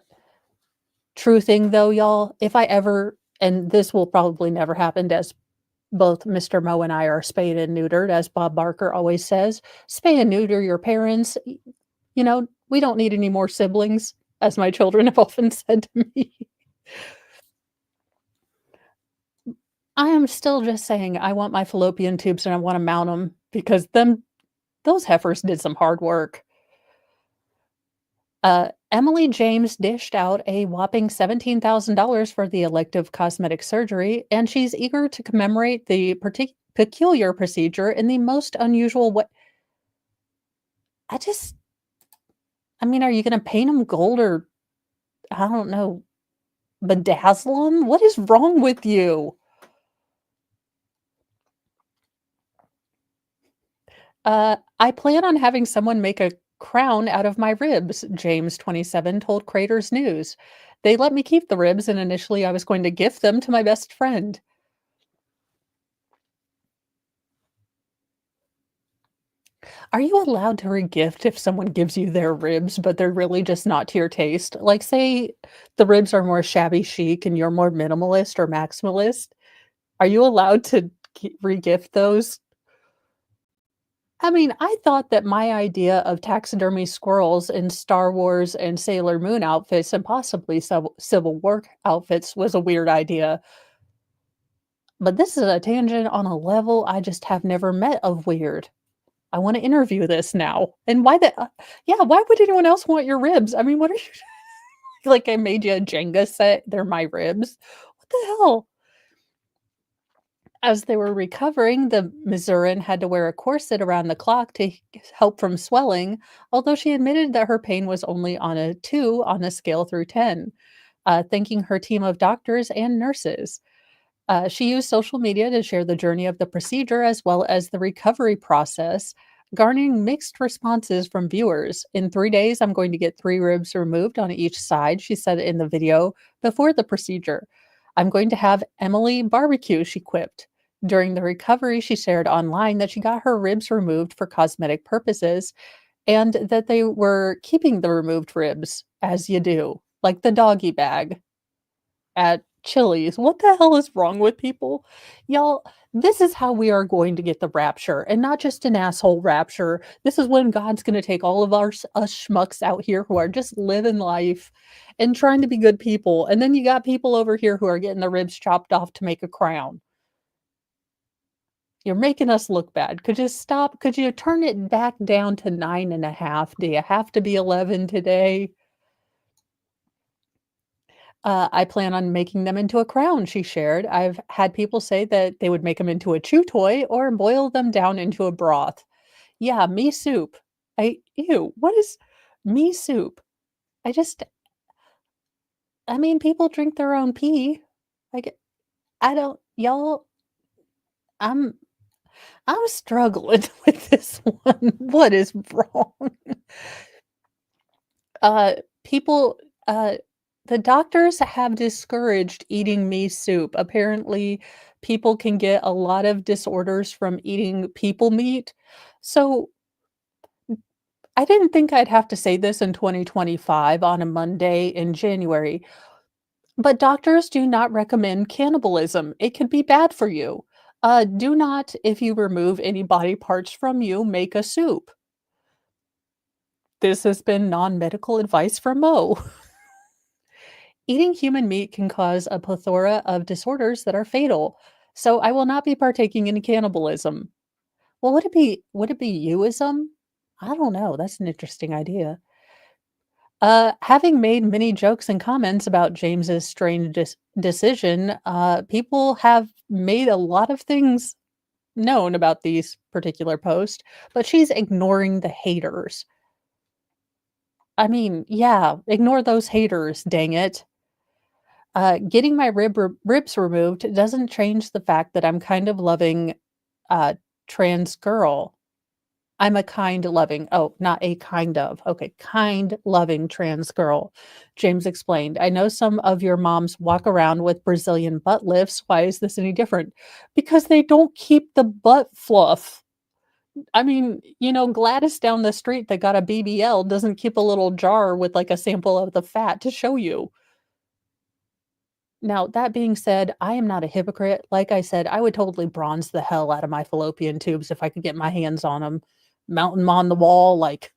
True thing though, y'all, if I ever, and this will probably never happen, as both Mr. Moe and I are spayed and neutered, as Bob Barker always says, spay and neuter your parents. We don't need any more siblings, as my children have often said to me. I am still just saying I want my fallopian tubes and I want to mount them because those heifers did some hard work. Emily James dished out a whopping $17,000 for the elective cosmetic surgery, and she's eager to commemorate the peculiar procedure in the most unusual way. I just, I mean, are you going to paint them gold or, I don't know, bedazzle them? What is wrong with you? I plan on having someone make a crown out of my ribs, James, 27, told Craters News. They let me keep the ribs, and initially I was going to gift them to my best friend. Are you allowed to regift if someone gives you their ribs, but they're really just not to your taste? Like, say the ribs are more shabby chic and you're more minimalist or maximalist. Are you allowed to regift those? I mean, I thought that my idea of taxidermy squirrels in Star Wars and Sailor Moon outfits and possibly Civil War outfits was a weird idea. But this is a tangent on a level I just have never met of weird. I wanna interview this now. And why the yeah, why would anyone else want your ribs? I mean, what are you like, I made you a Jenga set, they're my ribs? What the hell? As they were recovering, the Missourian had to wear a corset around the clock to help from swelling, although she admitted that her pain was only on a 2 on a scale through 10, thanking her team of doctors and nurses. She used social media to share the journey of the procedure as well as the recovery process, garnering mixed responses from viewers. In 3 days, I'm going to get 3 ribs removed on each side, she said in the video before the procedure. I'm going to have Emily barbecue, she quipped. During the recovery, she shared online that she got her ribs removed for cosmetic purposes and that they were keeping the removed ribs, as you do, like the doggy bag at Chili's. What the hell is wrong with people? Y'all, this is how we are going to get the rapture, and not just an asshole rapture. This is when God's gonna take all of us schmucks out here who are just living life and trying to be good people, and then you got people over here who are getting the ribs chopped off to make a crown. You're making us look bad. Could you stop? Could you turn it back down to 9.5? Do you have to be 11 today? I plan on making them into a crown, she shared. I've had people say that they would make them into a chew toy or boil them down into a broth. Yeah, me soup. What is me soup? I just, I mean, people drink their own pee. Like, I don't, y'all, I'm, I'm struggling with this one. What is wrong? People, the doctors have discouraged eating me soup. Apparently, people can get a lot of disorders from eating people meat. So, I didn't think I'd have to say this in 2025 on a Monday in January, but doctors do not recommend cannibalism. It could be bad for you. Do not, if you remove any body parts from you, make a soup. This has been non-medical advice from Mo. Eating human meat can cause a plethora of disorders that are fatal, so I will not be partaking in cannibalism. Well, would it be youism? I don't know. That's an interesting idea. Having made many jokes and comments about James's strange decision, people have made a lot of things known about these particular posts, but she's ignoring the haters. I mean, yeah, ignore those haters, dang it. Getting my ribs removed doesn't change the fact that I'm kind of loving trans girl. I'm a kind loving, oh, not a kind of, okay, kind loving trans girl, James explained. I know some of your moms walk around with Brazilian butt lifts. Why is this any different? Because they don't keep the butt fluff. I mean, Gladys down the street that got a BBL doesn't keep a little jar with like a sample of the fat to show you. Now, that being said, I am not a hypocrite. Like I said, I would totally bronze the hell out of my fallopian tubes if I could get my hands on them. Mount them on the wall, like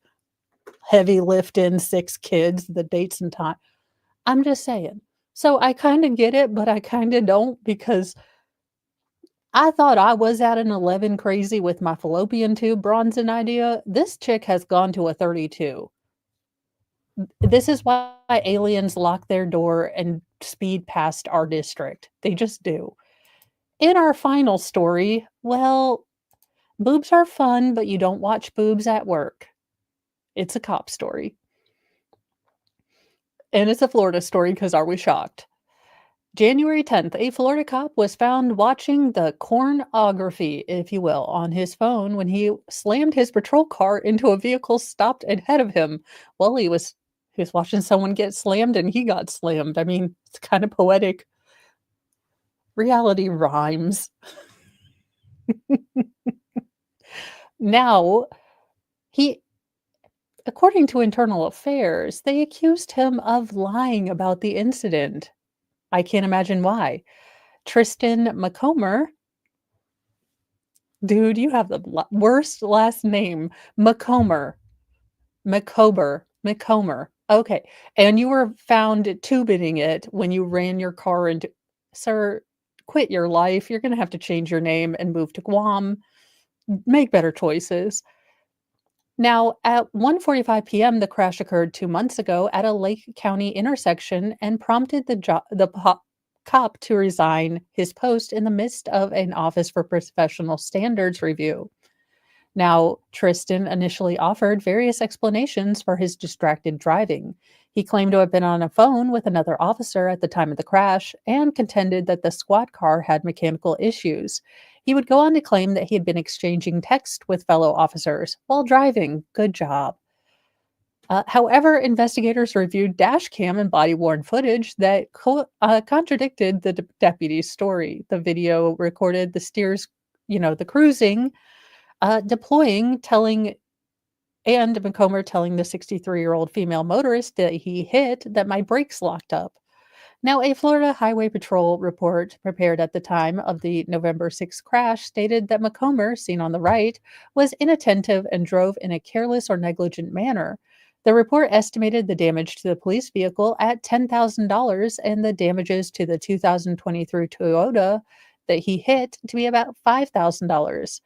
heavy lift in 6 kids, the dates and time. I'm just saying. So I kind of get it, but I kind of don't because I thought I was at an 11 crazy with my fallopian tube bronzing idea. This chick has gone to a 32. This is why aliens lock their door and speed past our district. They just do. In our final story, well, boobs are fun, but you don't watch boobs at work. It's a cop story. And it's a Florida story because are we shocked? January 10th, a Florida cop was found watching the cornography, if you will, on his phone when he slammed his patrol car into a vehicle stopped ahead of him. Well, he was watching someone get slammed and he got slammed. I mean, it's kind of poetic. Reality rhymes. Now, he according to Internal Affairs, they accused him of lying about the incident. I can't imagine why. Tristan McComber, dude, you have the worst last name. McComber. McComber. Okay. And you were found two-bitting it when you ran your car into. Sir, quit your life. You're going to have to change your name and move to Guam. Make better choices. Now, at 1:45 p.m., the crash occurred 2 months ago at a Lake County intersection and prompted the cop to resign his post in the midst of an Office for Professional Standards review. Now, Tristan initially offered various explanations for his distracted driving. He claimed to have been on a phone with another officer at the time of the crash and contended that the squad car had mechanical issues. He would go on to claim that he had been exchanging text with fellow officers while driving. Good job. However, investigators reviewed dash cam and body worn footage that contradicted the deputy's story. The video recorded the steers, the cruising, deploying, and McComber telling the 63-year-old female motorist that he hit that my brakes locked up. Now, a Florida Highway Patrol report prepared at the time of the November 6th crash stated that McComber, seen on the right, was inattentive and drove in a careless or negligent manner. The report estimated the damage to the police vehicle at $10,000 and the damages to the 2023 Toyota that he hit to be about $5,000.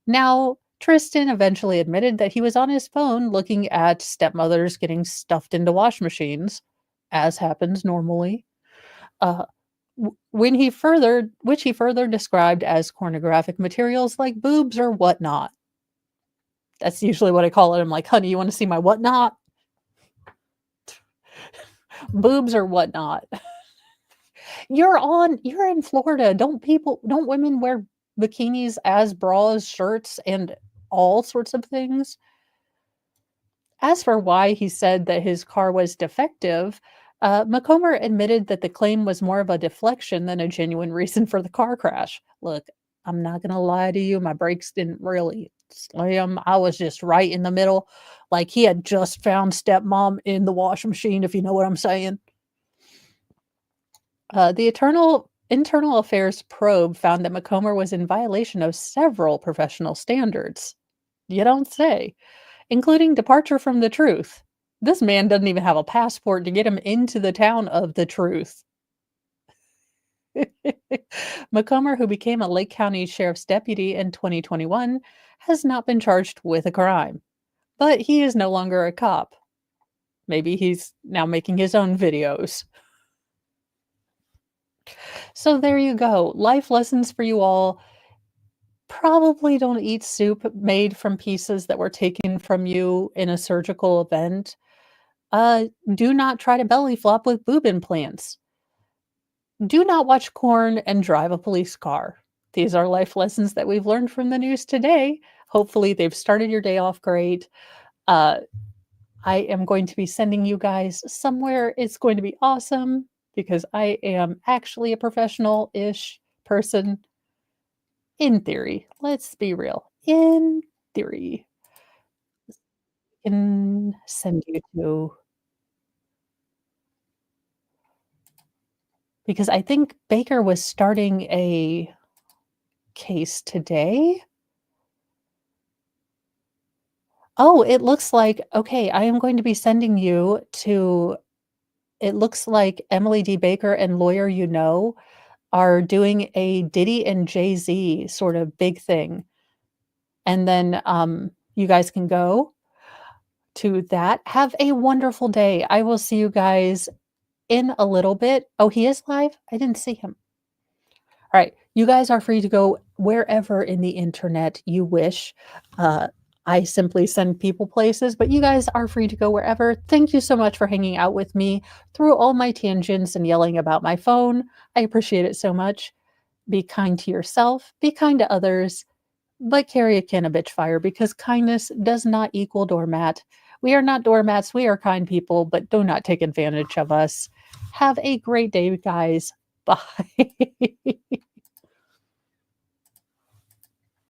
Now, Tristan eventually admitted that he was on his phone looking at stepmothers getting stuffed into wash machines, as happens normally. Which he further described as pornographic materials like boobs or whatnot. That's usually what I call it. I'm like, honey, you want to see my whatnot? Boobs or whatnot. You're in Florida. Don't women wear bikinis as bras, shirts, and all sorts of things? As for why he said that his car was defective, McComber admitted that the claim was more of a deflection than a genuine reason for the car crash. Look, I'm not going to lie to you. My brakes didn't really slam. I was just right in the middle. Like he had just found stepmom in the washing machine, if you know what I'm saying. The Internal Affairs probe found that McComber was in violation of several professional standards. You don't say, including departure from the truth. This man doesn't even have a passport to get him into the town of the truth. McComber, who became a Lake County Sheriff's deputy in 2021, has not been charged with a crime, but he is no longer a cop. Maybe he's now making his own videos. So there you go. Life lessons for you all. Probably don't eat soup made from pieces that were taken from you in a surgical event. Do not try to belly flop with boob implants. Do not watch porn and drive a police car. These are life lessons that we've learned from the news today. Hopefully, they've started your day off great. I am going to be sending you guys somewhere. It's going to be awesome because I am actually a professional-ish person. In theory. Let's be real. In theory. I can send you to because I think Baker was starting a case today. Oh, it looks like okay, I am going to be sending you to it looks like Emily D. Baker and Lawyer You Know are doing a Diddy and Jay-Z sort of big thing. And then, you guys can go to that. Have a wonderful day. I will see you guys in a little bit. Oh, he is live? I didn't see him. All right. You guys are free to go wherever in the internet you wish. I simply send people places, but you guys are free to go wherever. Thank you so much for hanging out with me through all my tangents and yelling about my phone. I appreciate it so much. Be kind to yourself, be kind to others, but carry a can of bitch fire because kindness does not equal doormat. We are not doormats. We are kind people, but do not take advantage of us. Have a great day, guys. Bye.